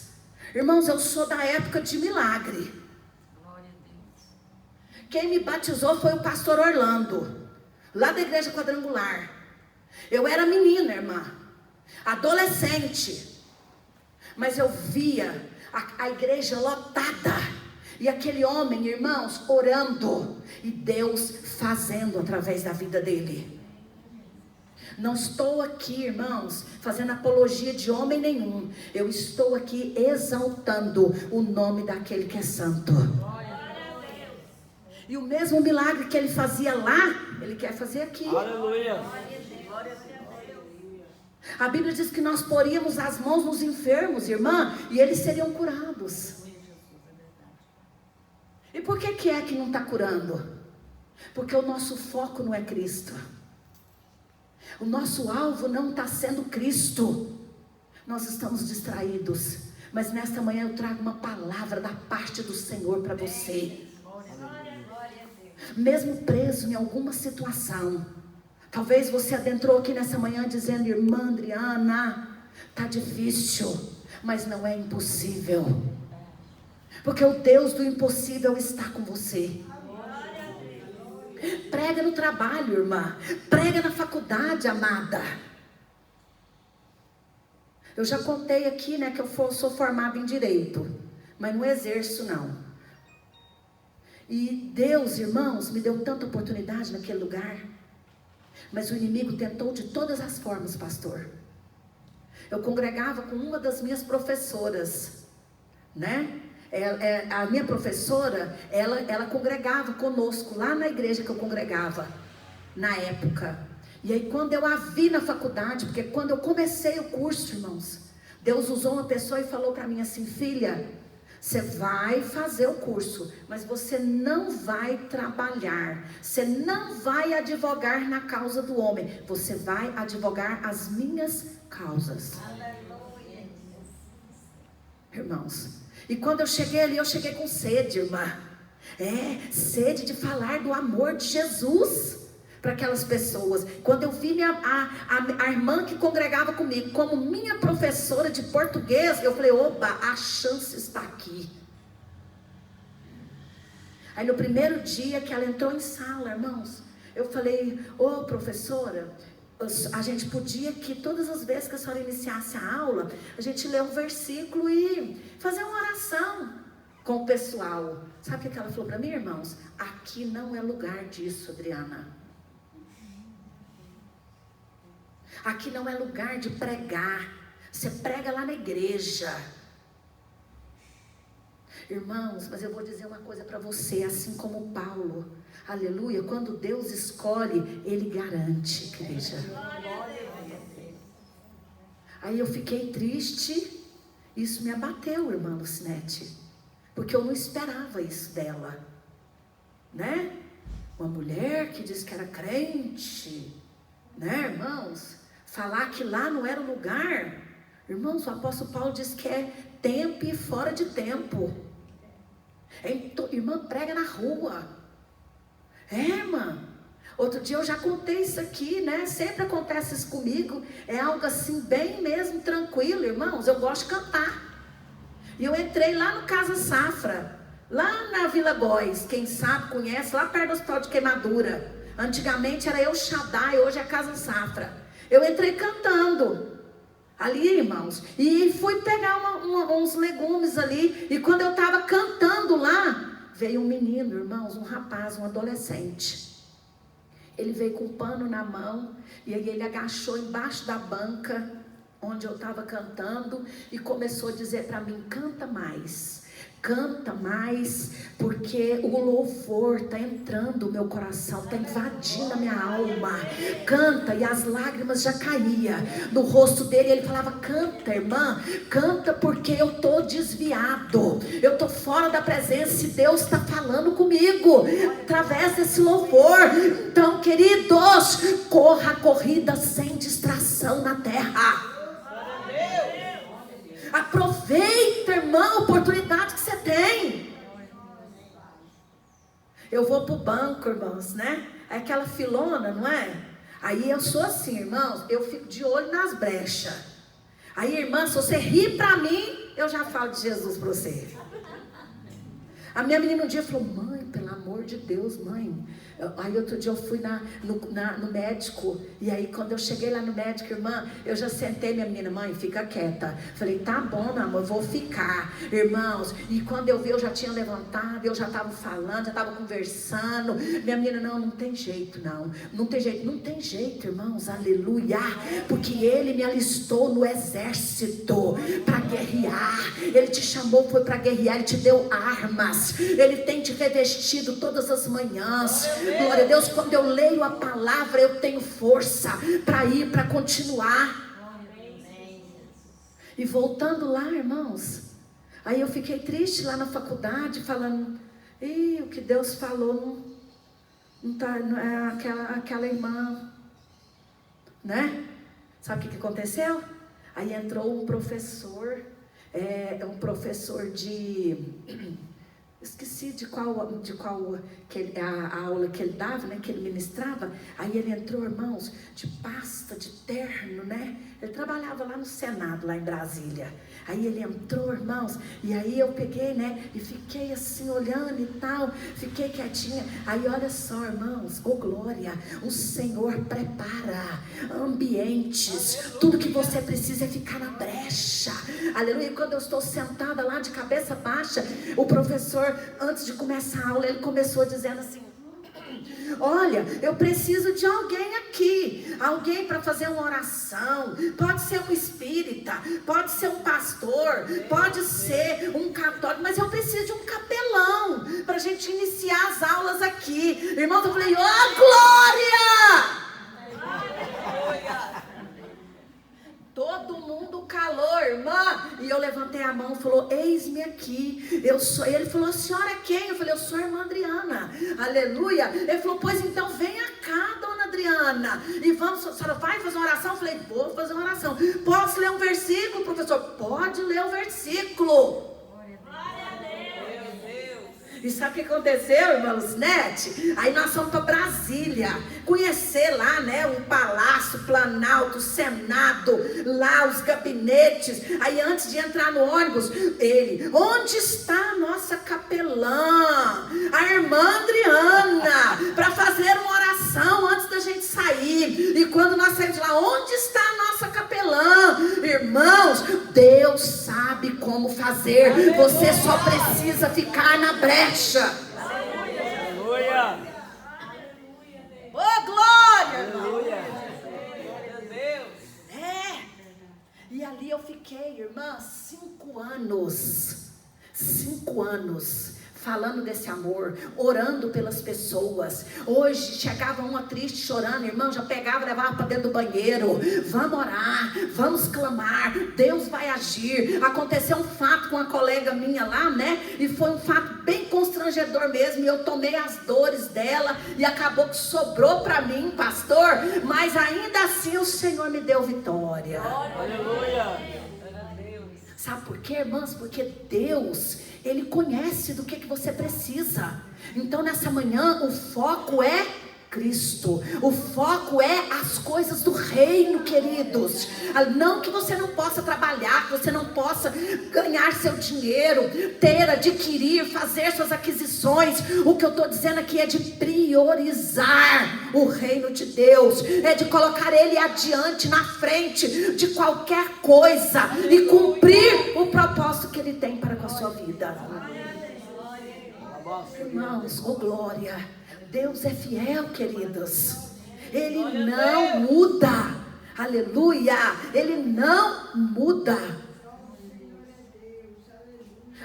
Irmãos, eu sou da época de milagre. Glória a Deus. Quem me batizou foi o pastor Orlando, lá da igreja quadrangular. Eu era menina, irmã, adolescente, mas eu via a igreja lotada, e aquele homem, irmãos, orando, e Deus fazendo através da vida dele. Não estou aqui, irmãos, fazendo apologia de homem nenhum. Eu estou aqui exaltando o nome daquele que é santo. E o mesmo milagre que ele fazia lá, ele quer fazer aqui. Aleluia. A Bíblia diz que nós poríamos as mãos nos enfermos, irmã, e eles seriam curados. E por que é que não está curando? Porque o nosso foco não é Cristo. O nosso alvo não está sendo Cristo. Nós estamos distraídos. Mas nesta manhã eu trago uma palavra da parte do Senhor para você. Mesmo preso em alguma situação, talvez você adentrou aqui nessa manhã dizendo: irmã Adriana, está difícil, mas não é impossível, porque o Deus do impossível está com você. Prega no trabalho, irmã. Prega na faculdade, amada. Eu já contei aqui, né, que eu sou formada em Direito, mas não exerço, não. E Deus, irmãos, me deu tanta oportunidade naquele lugar. Mas o inimigo tentou de todas as formas, pastor. Eu congregava com uma das minhas professoras, né? A minha professora, ela congregava conosco, lá na igreja que eu congregava, na época. E aí quando eu a vi na faculdade, porque quando eu comecei o curso, irmãos, Deus usou uma pessoa e falou para mim assim: filha, você vai fazer o curso, mas você não vai trabalhar, você não vai advogar na causa do homem, você vai advogar as minhas causas. Aleluia. Irmãos, e quando eu cheguei ali, eu cheguei com sede, irmã. Sede de falar do amor de Jesus para aquelas pessoas. Quando eu vi a irmã que congregava comigo como minha professora de português, eu falei: opa, a chance está aqui. Aí no primeiro dia que ela entrou em sala, irmãos, eu falei: ô professora, a gente podia que todas as vezes que a senhora iniciasse a aula, a gente ler um versículo e fazer uma oração com o pessoal. Sabe o que ela falou para mim, irmãos? Aqui não é lugar disso, Adriana. Aqui não é lugar de pregar. Você prega lá na igreja. Irmãos, mas eu vou dizer uma coisa para você, assim como Paulo, aleluia, quando Deus escolhe, Ele garante, igreja. Aí eu fiquei triste, isso me abateu, irmã Lucinete, porque eu não esperava isso dela, né? Uma mulher que diz que era crente, né, irmãos? Falar que lá não era o lugar. Irmãos, o apóstolo Paulo diz que é tempo e fora de tempo. Irmã, prega na rua. Irmã, outro dia eu já contei isso aqui, né? Sempre acontece isso comigo. É algo assim bem mesmo tranquilo, irmãos. Eu gosto de cantar. E eu entrei lá no Casa Safra, lá na Vila Góes. Quem sabe, conhece, lá perto do Hospital de Queimadura. Antigamente era El Shaddai, hoje é Casa Safra. Eu entrei cantando ali, irmãos, e fui pegar uns legumes ali. E quando eu estava cantando lá, veio um menino, irmãos, um rapaz, um adolescente. Ele veio com um pano na mão, e aí ele agachou embaixo da banca onde eu estava cantando e começou a dizer para mim: canta mais, porque o louvor está entrando no meu coração, está invadindo a minha alma. Canta. E as lágrimas já caíam no rosto dele. Ele falava: canta, irmã, canta, porque eu estou desviado, eu estou fora da presença e Deus está falando comigo através desse louvor. Então, queridos, corra a corrida sem distração na terra. Aproveita, irmão, a oportunidade que você tem. Eu vou pro banco, irmãos, né? É aquela filona, não é? Aí eu sou assim, irmãos, eu fico de olho nas brechas. Aí, irmã, se você rir pra mim, eu já falo de Jesus pra você. A minha menina um dia falou: mãe, pelo amor de Deus, mãe. Aí outro dia eu fui no médico. E aí quando eu cheguei lá no médico, irmã, eu já sentei minha menina: mãe, fica quieta. Falei: tá bom, meu amor, eu vou ficar. Irmãos, e quando eu vi, eu já tinha levantado, eu já estava falando, já estava conversando. Minha menina: não tem jeito, não tem jeito, irmãos, aleluia. Porque Ele me alistou no exército para guerrear. Ele te chamou, foi para guerrear, Ele te deu armas. Ele tem te revestido todas as manhãs. Glória a Deus. Quando eu leio a palavra, eu tenho força para ir, para continuar. E voltando lá, irmãos, aí eu fiquei triste lá na faculdade, falando: o que Deus falou não é aquela irmã, né? Sabe o que aconteceu? Aí entrou um professor, um professor de... esqueci de qual a aula que ele dava, né, que ele ministrava. Aí ele entrou, irmãos, de pasta, de terno, né? Ele trabalhava lá no Senado, lá em Brasília. Aí ele entrou, irmãos, e aí eu peguei, né, e fiquei assim olhando e tal, fiquei quietinha. Aí olha só, irmãos, glória, o Senhor prepara ambientes. Tudo que você precisa é ficar na brecha. Aleluia. E quando eu estou sentada lá de cabeça baixa, o professor, antes de começar a aula, ele começou dizendo assim: olha, eu preciso de alguém aqui, alguém para fazer uma oração. Pode ser um espírita, pode ser um pastor, pode ser um católico, mas eu preciso de um capelão para a gente iniciar as aulas aqui. Irmãos, eu falei: oh, glória! Todo mundo calou, irmã. E eu levantei a mão e falou: eis-me aqui, eu sou. Ele falou: a senhora é quem? Eu falei: eu sou a irmã Adriana. Aleluia. Ele falou: pois então venha cá, dona Adriana, e vamos, a senhora vai fazer uma oração? Eu falei: vou fazer uma oração. Posso ler um versículo, professor? Pode ler o versículo. E sabe o que aconteceu, irmãos, Nete? Aí nós fomos para Brasília, conhecer lá, né, o Palácio, Planalto, o Senado, lá os gabinetes. Aí antes de entrar no ônibus, ele: onde está a nossa capelã, a irmã Adriana, para fazer uma oração antes da gente sair? E quando nós saímos de lá: onde está a nossa capelã? Irmãos, Deus sabe como fazer, você só precisa ficar na brecha. Aleluia. Oh, glória! Aleluia. E ali eu fiquei, irmã, 5 anos. 5 anos. Falando desse amor, orando pelas pessoas. Hoje chegava uma triste chorando, irmão, já pegava e levava para dentro do banheiro. Vamos orar, vamos clamar, Deus vai agir. Aconteceu um fato com uma colega minha lá, né? E foi um fato bem constrangedor mesmo. E eu tomei as dores dela e acabou que sobrou para mim, pastor. Mas ainda assim o Senhor me deu vitória. Aleluia. Sabe por quê, irmãs? Porque Deus, Ele conhece do que você precisa. Então nessa manhã o foco é Cristo, o foco é as coisas do reino, queridos. Não que você não possa trabalhar, que você não possa ganhar seu dinheiro, ter, adquirir, fazer suas aquisições. O que eu estou dizendo aqui é de priorizar o reino de Deus, é de colocar Ele adiante, na frente de qualquer coisa e cumprir o propósito que Ele tem para com a sua vida. Irmãos, oh glória! Deus é fiel, queridos. Ele não muda. Aleluia. Ele não muda.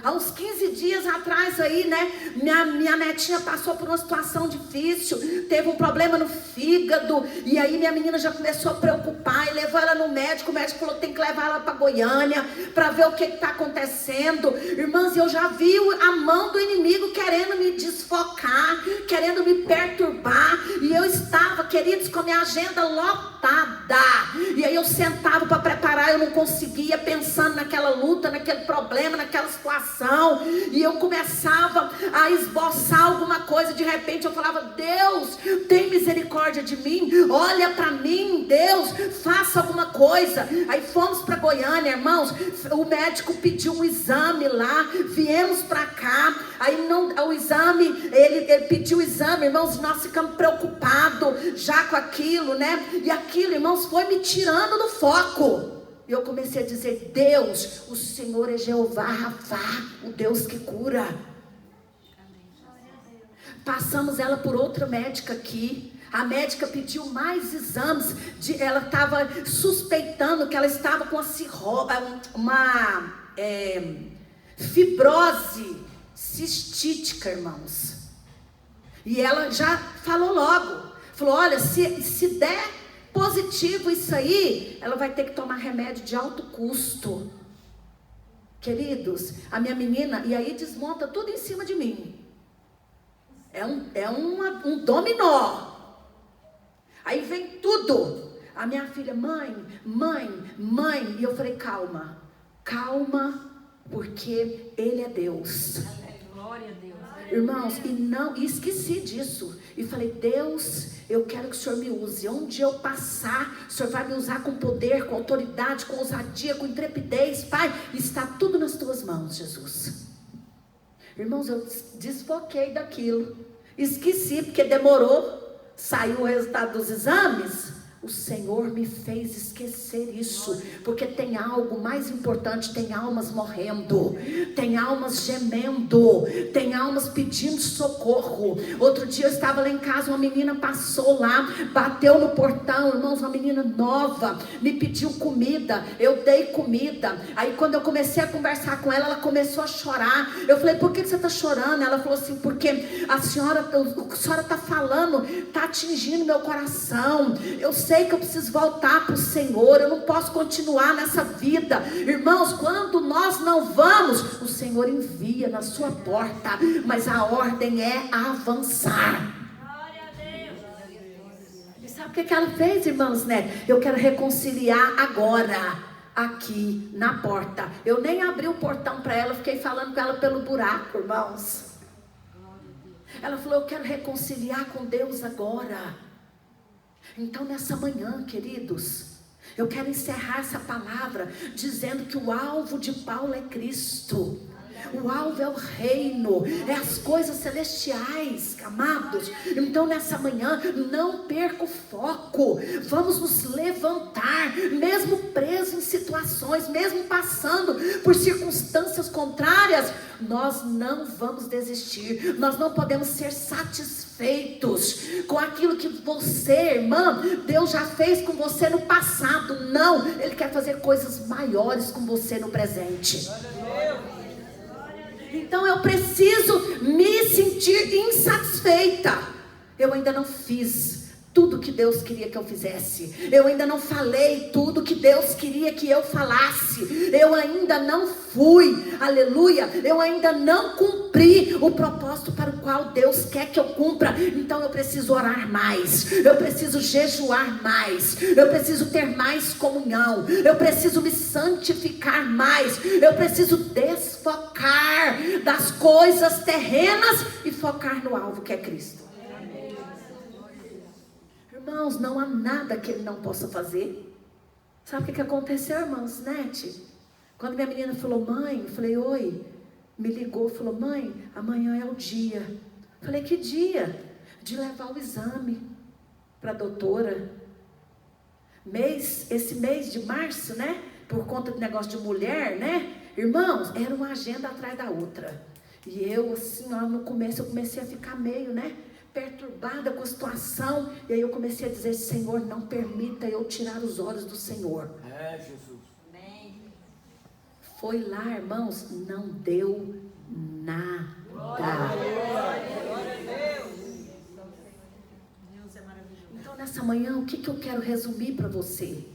Há uns 15 dias atrás aí, né, minha netinha passou por uma situação difícil, teve um problema no fígado, e aí minha menina já começou a preocupar, e levou ela no médico, o médico falou que tem que levar ela para Goiânia, para ver o que está acontecendo. Irmãs, eu já vi a mão do inimigo querendo me desfocar, querendo me perturbar, e eu estava, queridos, com a minha agenda lotada, e aí eu sentava para preparar, eu não conseguia, pensando naquela luta, naquele problema, naquela situação, e eu começava a esboçar alguma coisa. De repente eu falava: Deus, tem misericórdia de mim, olha para mim, Deus, faça alguma coisa. Aí fomos para Goiânia, irmãos, o médico pediu um exame lá, viemos para cá, aí não, o exame, ele pediu o exame, irmãos, nós ficamos preocupados já com aquilo, né, e aquilo, irmãos, foi me tirando do foco. E eu comecei a dizer: Deus, o Senhor é Jeová Rafá, o Deus que cura. Passamos ela por outra médica aqui. A médica pediu mais exames. Ela estava suspeitando que ela estava com uma fibrose cistítica, irmãos. E ela já falou logo. Falou: olha, se der positivo isso aí, ela vai ter que tomar remédio de alto custo. Queridos, a minha menina, e aí desmonta tudo em cima de mim. É um dominó. Aí vem tudo. A minha filha: mãe, e eu falei: calma, porque Ele é Deus. Irmãos, e esqueci disso. E falei, Deus, eu quero que o Senhor me use. Onde eu passar, o Senhor vai me usar com poder, com autoridade, com ousadia, com intrepidez. Pai, está tudo nas tuas mãos, Jesus. Irmãos, eu desfoquei daquilo. Esqueci, porque demorou. Saiu o resultado dos exames. O Senhor me fez esquecer isso, porque tem algo mais importante, tem almas morrendo, tem almas gemendo, tem almas pedindo socorro. Outro dia eu estava lá em casa, uma menina passou lá, bateu no portão, irmãos, uma menina nova, me pediu comida, eu dei comida. Aí quando eu comecei a conversar com ela, ela começou a chorar. Eu falei, por que você está chorando? Ela falou assim, porque o que a senhora está falando está atingindo meu coração. Eu sei que eu preciso voltar para o Senhor, eu não posso continuar nessa vida. Irmãos, quando nós não vamos, o Senhor envia na sua porta, mas a ordem é avançar. E sabe o que ela fez, irmãos, né? Eu quero reconciliar agora, aqui na porta. Eu nem abri o portão para ela, fiquei falando com ela pelo buraco, irmãos. Ela falou, eu quero reconciliar com Deus agora. Então nessa manhã, queridos, eu quero encerrar essa palavra dizendo que o alvo de Paulo é Cristo. O alvo é o reino, é as coisas celestiais, amados. Então nessa manhã, não perca o foco. Vamos nos levantar, mesmo preso em situações, mesmo passando por circunstâncias contrárias, nós não vamos desistir. Nós não podemos ser satisfeitos com aquilo que você, irmã, Deus já fez com você no passado. Não, Ele quer fazer coisas maiores com você no presente. Então eu preciso me sentir insatisfeita. Eu ainda não fiz tudo que Deus queria que eu fizesse. Eu ainda não falei tudo que Deus queria que eu falasse. Eu ainda não fui, aleluia. Eu ainda não cumpri o propósito para o qual Deus quer que eu cumpra. Então eu preciso orar mais. Eu preciso jejuar mais. Eu preciso ter mais comunhão. Eu preciso me santificar mais. Eu preciso desfocar das coisas terrenas e focar no alvo que é Cristo. Irmãos, não há nada que Ele não possa fazer. Sabe o que aconteceu, irmãos? Nete, quando minha menina falou, mãe, eu falei, oi, me ligou, falou, mãe, amanhã é o dia. Eu falei, que dia? De levar o exame para a doutora. Esse mês de março, né? Por conta do negócio de mulher, né? Irmãos, era uma agenda atrás da outra. E eu, assim, ó, no começo, eu comecei a ficar meio, né? Perturbada com a situação. E aí eu comecei a dizer, Senhor, não permita eu tirar os olhos do Senhor. É, Jesus. Foi lá, irmãos, não deu nada. Então nessa manhã, o que eu quero resumir para você?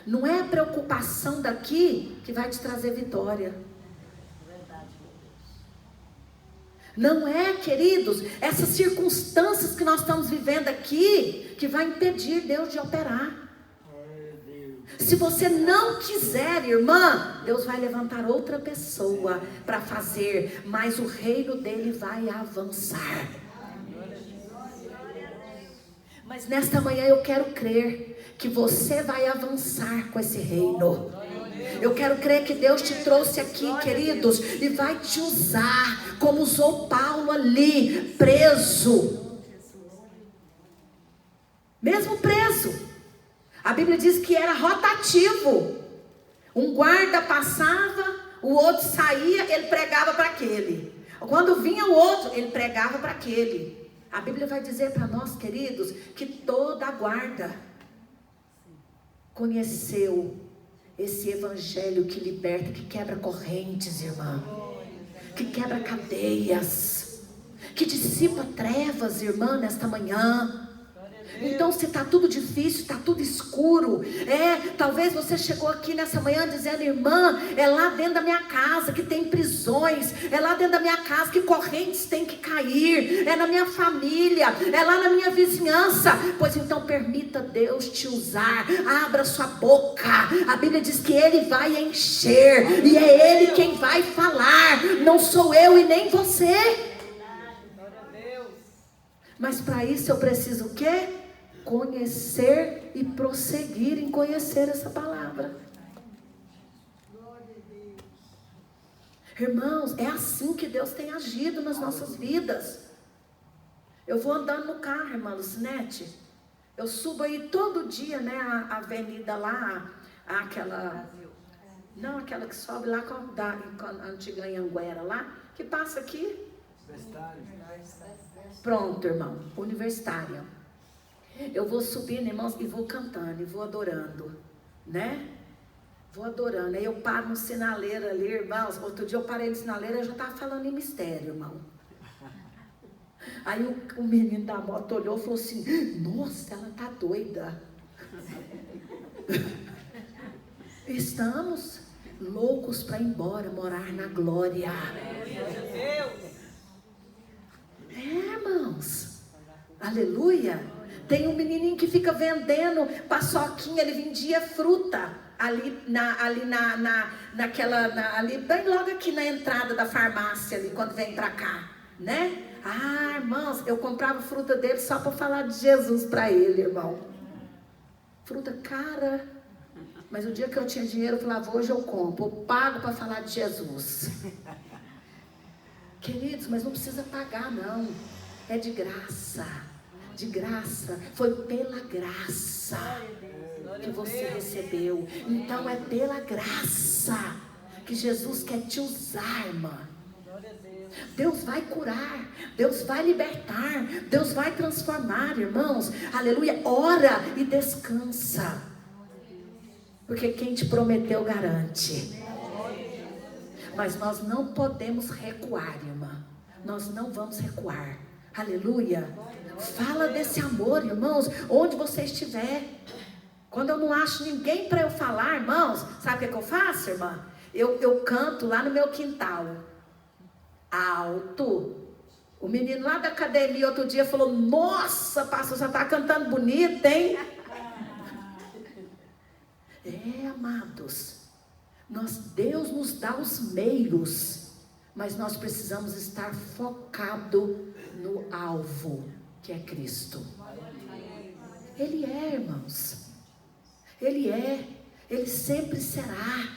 Não é a preocupação daqui que vai te trazer vitória. Não é, queridos, essas circunstâncias que nós estamos vivendo aqui que vai impedir Deus de operar. Se você não quiser, irmã, Deus vai levantar outra pessoa para fazer, mas o reino dele vai avançar. Mas nesta manhã eu quero crer que você vai avançar com esse reino. Eu quero crer que Deus te trouxe aqui, queridos, e vai te usar como usou Paulo ali, preso. Mesmo preso. A Bíblia diz que era rotativo. Um guarda passava, o outro saía, ele pregava para aquele. Quando vinha o outro, ele pregava para aquele. A Bíblia vai dizer para nós, queridos, que toda a guarda conheceu esse evangelho que liberta, que quebra correntes, irmã, que quebra cadeias, que dissipa trevas, irmã, nesta manhã. Então se está tudo difícil, está tudo escuro, talvez você chegou aqui nessa manhã dizendo, irmã, é lá dentro da minha casa que tem prisões, é lá dentro da minha casa que correntes têm que cair, é na minha família, é lá na minha vizinhança. Pois então permita Deus te usar, abra sua boca. A Bíblia diz que Ele vai encher, e é Ele quem vai falar, não não sou eu e nem você. Mas para isso eu preciso o quê? Conhecer e prosseguir em conhecer essa palavra. Irmãos, é assim que Deus tem agido nas nossas vidas. Eu vou andando no carro, irmã Lucinete. Eu subo aí todo dia, né, a avenida lá, aquela... Não, aquela que sobe lá com a antiga Anhanguera lá, que passa aqui. Pronto, irmão, universitária. Eu vou subindo, irmãos, e vou cantando, e vou adorando, né? Vou adorando. Aí eu paro no sinaleiro ali, irmãos. Outro dia eu parei no sinaleiro e eu já estava falando em mistério, irmão. Aí o menino da moto olhou e falou assim: nossa, ela tá doida. Estamos loucos para ir embora, morar na glória. Irmãos, aleluia. Tem um menininho que fica vendendo paçoquinha, ele vendia fruta ali ali bem logo aqui na entrada da farmácia ali, quando vem para cá, né? Ah, irmãos, eu comprava fruta dele só para falar de Jesus para ele, irmão. Fruta cara. Mas o dia que eu tinha dinheiro, eu falava, hoje eu compro, eu pago para falar de Jesus. Queridos, mas não precisa pagar não, é de graça, foi pela graça que você recebeu. Então é pela graça que Jesus quer te usar, irmã. Deus vai curar, Deus vai libertar, Deus vai transformar, irmãos, aleluia. Ora e descansa, porque quem te prometeu garante. Mas nós não podemos recuar, irmã. Nós não vamos recuar. Aleluia. Fala desse amor, irmãos, onde você estiver. Quando eu não acho ninguém para eu falar, irmãos, sabe o que eu faço, irmã? Eu canto lá no meu quintal, alto. O menino lá da academia outro dia falou: nossa, pastor, você está cantando bonito, hein? Amados, Deus nos dá os meios, mas nós precisamos estar focado no alvo, que é Cristo. Ele é, irmãos. Ele sempre será.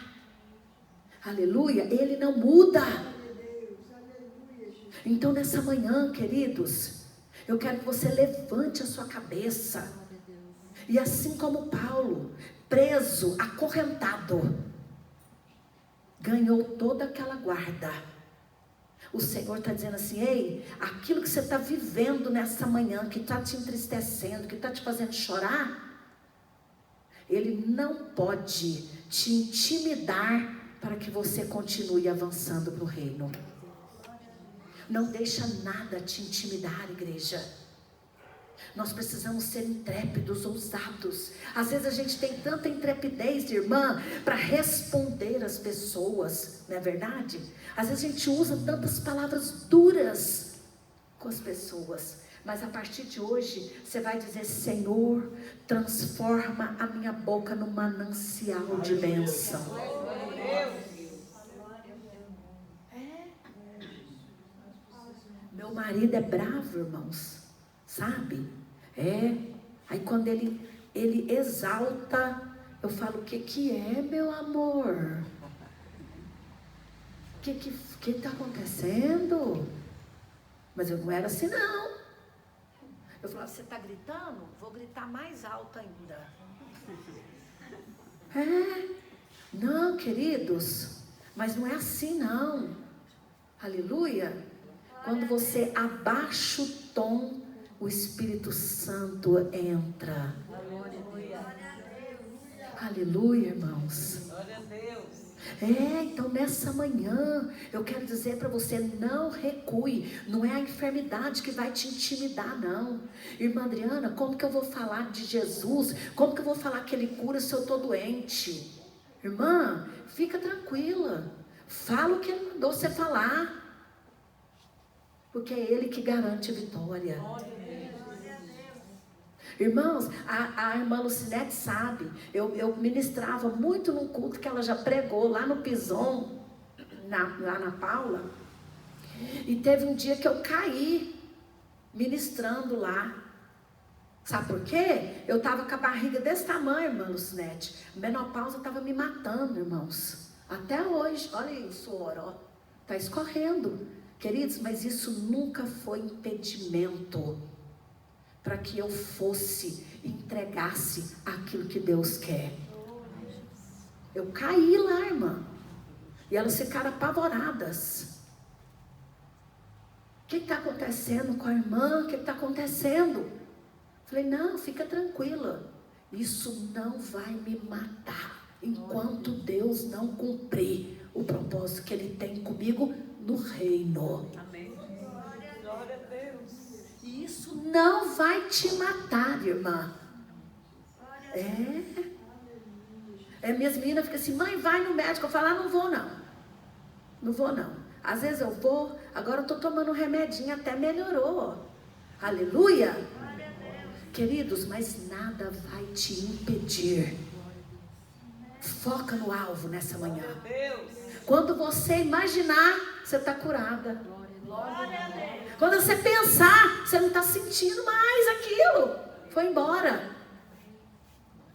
Aleluia, ele não muda. Então nessa manhã, queridos, eu quero que você levante a sua cabeça. E assim como Paulo, preso, acorrentado, ganhou toda aquela guarda. O Senhor está dizendo assim: ei, aquilo que você está vivendo nessa manhã, que está te entristecendo, que está te fazendo chorar, Ele não pode te intimidar para que você continue avançando para o reino. Não deixa nada te intimidar, igreja. Nós precisamos ser intrépidos, ousados. Às vezes a gente tem tanta intrepidez, irmã, para responder às pessoas, não é verdade? Às vezes a gente usa tantas palavras duras com as pessoas, mas a partir de hoje você vai dizer: Senhor, transforma a minha boca num manancial de bênção. Meu marido é bravo, irmãos, sabe? Aí quando ele exalta, eu falo: o que é, meu amor? O que está acontecendo? Mas eu não era assim, não. Eu falava: você está gritando? Vou gritar mais alto ainda. Não, queridos, mas não é assim, não. Aleluia. Quando você abaixa o tom, o Espírito Santo entra. Aleluia, irmãos. Então nessa manhã eu quero dizer para você: não recue. Não é a enfermidade que vai te intimidar, não. Irmã Adriana, como que eu vou falar de Jesus? Como que eu vou falar que Ele cura se eu estou doente? Irmã, fica tranquila. Fala o que Ele mandou você falar, porque é Ele que garante a vitória. Irmãos, a irmã Lucinete sabe, eu ministrava muito num culto que ela já pregou lá no Pison, lá na Paula. E teve um dia que eu caí ministrando lá. Sabe por quê? Eu estava com a barriga desse tamanho, irmã Lucinete. A menopausa estava me matando, irmãos. Até hoje, olha aí o suor, ó. Está escorrendo. Queridos, mas isso nunca foi impedimento para que eu fosse, entregasse aquilo que Deus quer. Eu caí lá, irmã. E elas ficaram apavoradas. O que está acontecendo com a irmã? O que está acontecendo? Falei, não, fica tranquila. Isso não vai me matar enquanto Deus não cumprir o propósito que Ele tem comigo no reino. Amém. Glória a Deus. E isso não vai te matar, irmã. Minhas meninas ficam assim, mãe, vai no médico. Eu falo, não vou não. Não vou não. Às vezes eu vou, agora eu estou tomando um remedinho, até melhorou. Aleluia. Queridos, mas nada vai te impedir. Foca no alvo nessa manhã. Quando você imaginar, você está curada. Quando você pensar, você não está sentindo mais aquilo. Foi embora.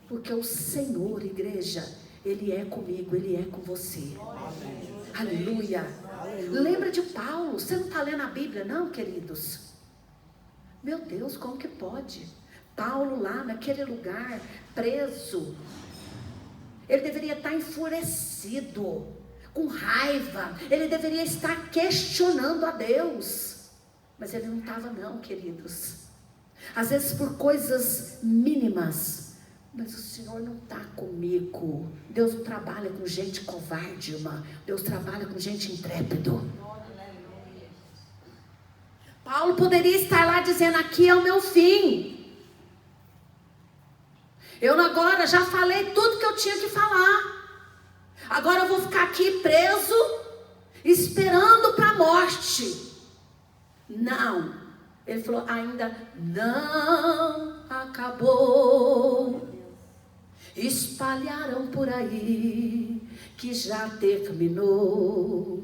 Porque o Senhor, igreja, Ele é comigo, Ele é com você. Aleluia. Lembra de Paulo? Você não está lendo a Bíblia, não, queridos? Meu Deus, como que pode? Paulo lá naquele lugar, preso. Ele deveria estar enfurecido, com raiva. Ele deveria estar questionando a Deus. Mas ele não estava não, queridos. Às vezes por coisas mínimas. Mas o Senhor não está comigo. Deus não trabalha com gente covarde, irmã. Deus trabalha com gente intrépido. Paulo poderia estar lá dizendo, aqui é o meu fim. Eu agora já falei tudo que eu tinha que falar. Agora eu vou ficar aqui preso, esperando para a morte. Não. Ele falou, ainda não acabou. Espalharam por aí que já terminou,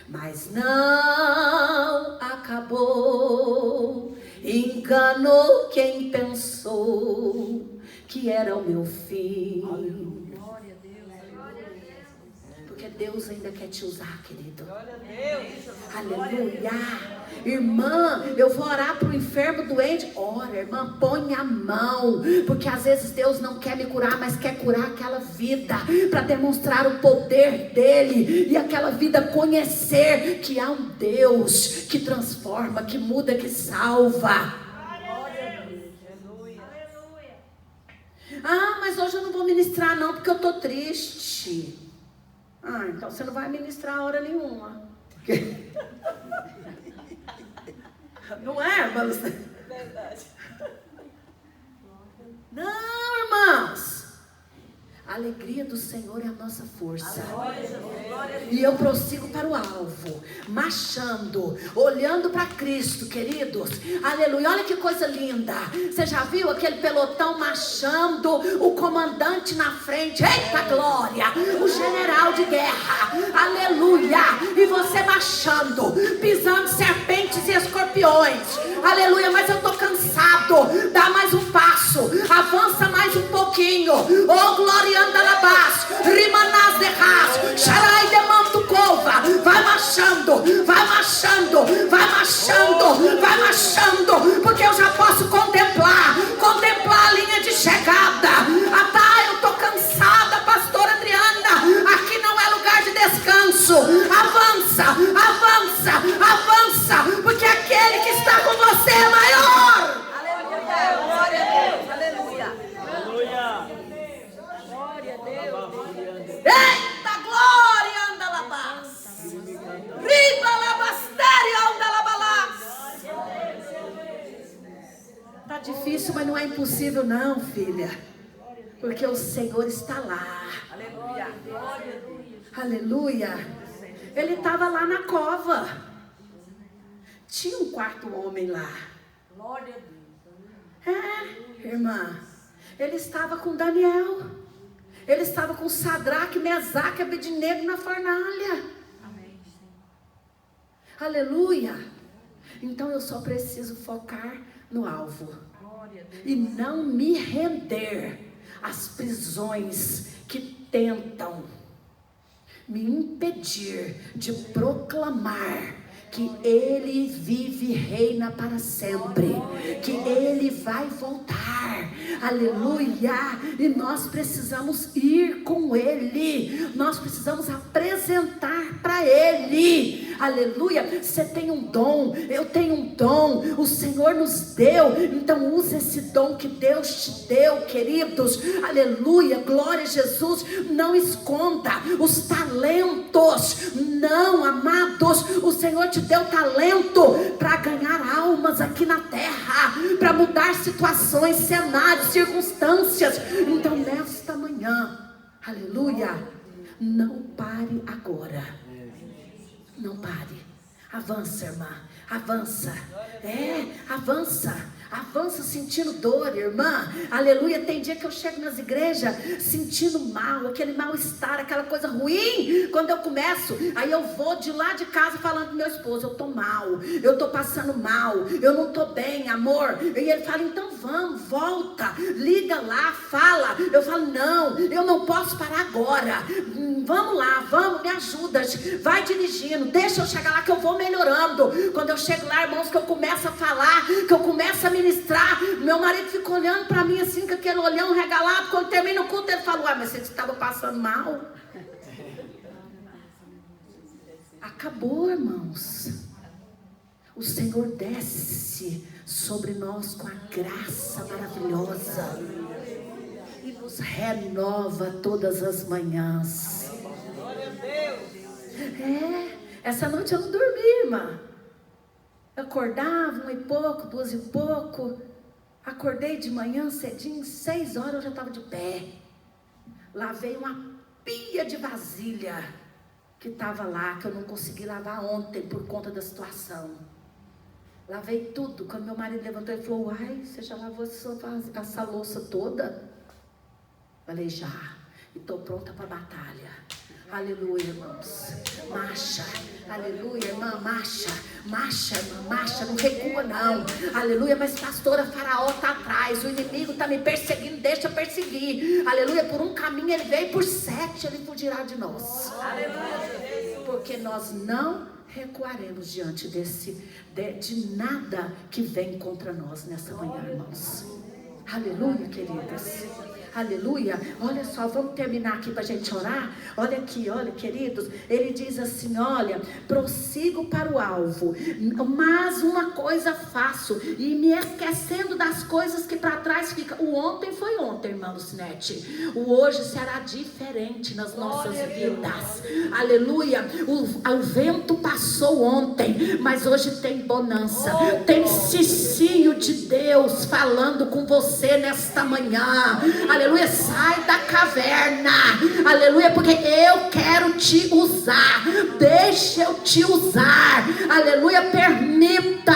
mas não acabou. Enganou quem pensou que era o meu fim. Glória a Deus. Porque Deus ainda quer te usar, querido. Glória a Deus. Aleluia. Irmã, eu vou orar para o enfermo doente. Ora, irmã, põe a mão. Porque às vezes Deus não quer me curar, mas quer curar aquela vida, para demonstrar o poder dele. E aquela vida conhecer que há um Deus que transforma, que muda, que salva. Ah, mas hoje eu não vou ministrar não, porque eu estou triste. Ah, então você não vai ministrar a hora nenhuma. Não é, mas... Verdade. Não, irmãos. A alegria do Senhor é a nossa força. E eu prossigo para o alvo, marchando, olhando para Cristo, queridos. Aleluia, olha que coisa linda. Você já viu aquele pelotão marchando, o comandante na frente, eita glória, o general de guerra, aleluia. E você marchando, pisando serpentes e escorpiões, aleluia. Mas eu estou cansado, dá mais um passo, avança mais um pouquinho. Oh glória, andalabás, rimanás de ras, xarai de mantucova. Vai marchando, vai marchando, vai marchando, vai marchando, porque eu já posso contemplar a linha de chegada. Ah tá, eu tô cansada, pastora Adriana, aqui não é lugar de descanso. Avança, avança, avança, porque aquele que está com você é maior. Aleluia, glória a Deus, aleluia. Eita glória, anda labás. Riba labastéria, anda labalás. Tá difícil, mas não é impossível não, filha. Porque o Senhor está lá. Aleluia. Aleluia. Ele estava lá na cova. Tinha um quarto homem lá. Glória a Deus. É, irmã. Ele estava com Daniel. Ele estava com Sadraque, Mesaque e Abednego na fornalha. Amém. Aleluia. Então eu só preciso focar no alvo e não me render às prisões que tentam me impedir de proclamar que Ele vive e reina para sempre, que Ele vai voltar, aleluia, e nós precisamos ir com Ele, nós precisamos apresentar para Ele, aleluia. Você tem um dom, eu tenho um dom, o Senhor nos deu, então use esse dom que Deus te deu, queridos, aleluia, glória a Jesus. Não esconda os talentos, não, amados, o Senhor te deu talento para ganhar almas aqui na terra, para mudar situações, cenários, circunstâncias. Então nesta manhã, aleluia, não pare agora, não pare, avança, irmã, avança, avança sentindo dor, irmã, aleluia. Tem dia que eu chego nas igrejas sentindo mal, aquele mal-estar, aquela coisa ruim. Quando eu começo, aí eu vou de lá de casa falando pro meu esposo: eu tô mal, eu tô passando mal, eu não tô bem, amor. E ele fala: então vamos, volta, liga lá, fala. Eu falo: não, eu não posso parar agora, vamos lá, vamos, me ajuda, vai dirigindo, deixa eu chegar lá que eu vou melhorando. Quando eu chego lá, irmãos, que eu começo a falar, que eu começo a ministrar, meu marido fica olhando para mim assim, com aquele olhão regalado. Quando termina o culto, ele fala: mas você estava passando mal? Acabou, irmãos. O Senhor desce sobre nós com a graça maravilhosa e nos renova todas as manhãs. Essa noite eu não dormi, irmã. Eu acordava 1 e pouco, 2 e pouco. Acordei de manhã cedinho, 6 horas eu já estava de pé. Lavei uma pia de vasilha que estava lá, que eu não consegui lavar ontem por conta da situação. Lavei tudo. Quando meu marido levantou, ele falou: uai, você já lavou essa louça toda? Falei: já. E estou pronta para a batalha. Aleluia, irmãos. Marcha, aleluia, irmã, marcha, irmã, marcha, não recua não, aleluia. Mas pastora, Faraó está atrás, o inimigo está me perseguindo, deixa perseguir, aleluia. Por um caminho ele veio, por 7 ele fugirá de nós, aleluia. Porque nós não recuaremos diante de nada que vem contra nós nessa manhã, irmãos. Aleluia, queridas. Aleluia. Olha só, vamos terminar aqui para a gente orar. Olha aqui, olha, queridos. Ele diz assim: olha, prossigo para o alvo, mas uma coisa faço, e me esquecendo das coisas que para trás ficam. O ontem foi ontem, irmã Lucinete. O hoje será diferente nas nossas vidas. Aleluia. O vento passou ontem, mas hoje tem bonança. Tem cicio de Deus falando com você nesta manhã. Aleluia, sai da caverna, aleluia, porque eu quero te usar, deixa eu te usar, aleluia. Permita,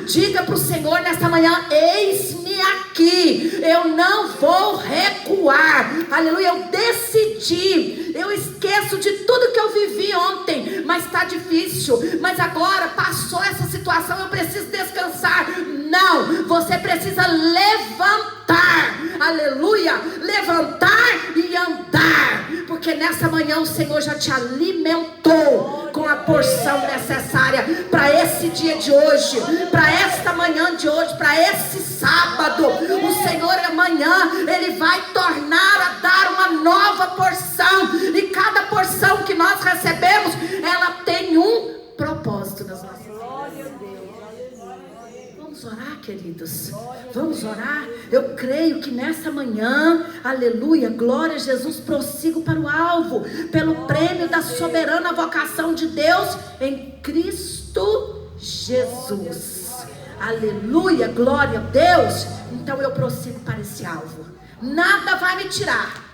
diga para o Senhor nesta manhã: eis-me aqui, eu não vou recuar, aleluia. Eu decidi, eu esqueço de tudo que eu vivi ontem, mas está difícil, mas agora passou essa situação, eu preciso descansar. Não, você precisa levantar, aleluia, levantar e andar, porque nessa manhã o Senhor já te alimentou com a porção necessária para esse dia de hoje, para esta manhã de hoje, para esse sábado. O Senhor amanhã Ele vai tornar a dar uma nova porção, e cada porção que nós recebemos, ela tem um propósito nas nossas vidas. Vamos orar, queridos, vamos orar. Eu creio que nessa manhã, aleluia, glória a Jesus, prossigo para o alvo, pelo prêmio da soberana vocação de Deus em Cristo Jesus. Aleluia, glória a Deus. Então eu prossigo para esse alvo, nada vai me tirar.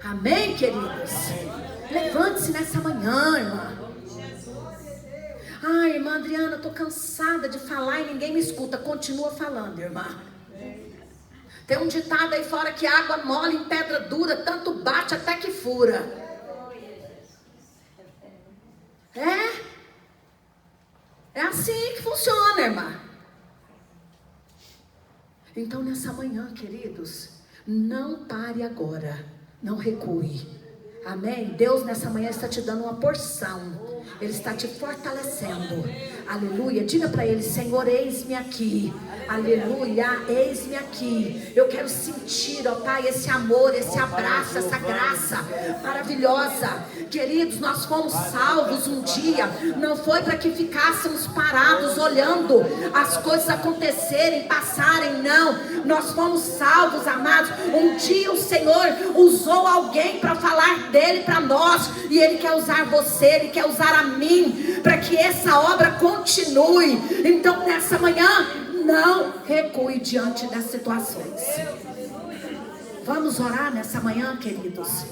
Amém, queridos? Levante-se nessa manhã, irmã. Ai, irmã Adriana, eu estou cansada de falar e ninguém me escuta. Continua falando, irmã. Tem um ditado aí fora que água mole em pedra dura, tanto bate até que fura. assim que funciona, irmã. Então nessa manhã, queridos, não pare agora, não recue. Amém? Deus nessa manhã está te dando uma porção. Ele está te fortalecendo. Aleluia. Diga para ele: Senhor, eis-me aqui. Aleluia, eis-me aqui. Eu quero sentir, ó Pai, esse amor, esse abraço, essa graça maravilhosa. Queridos, nós fomos salvos um dia. Não foi para que ficássemos parados olhando as coisas acontecerem, passarem, não. Nós fomos salvos, amados. Um dia o Senhor usou alguém para falar dele para nós. E Ele quer usar você, Ele quer usar a mim, para que essa obra continue. Então nessa manhã, não recue diante das situações. Vamos orar nessa manhã, queridos.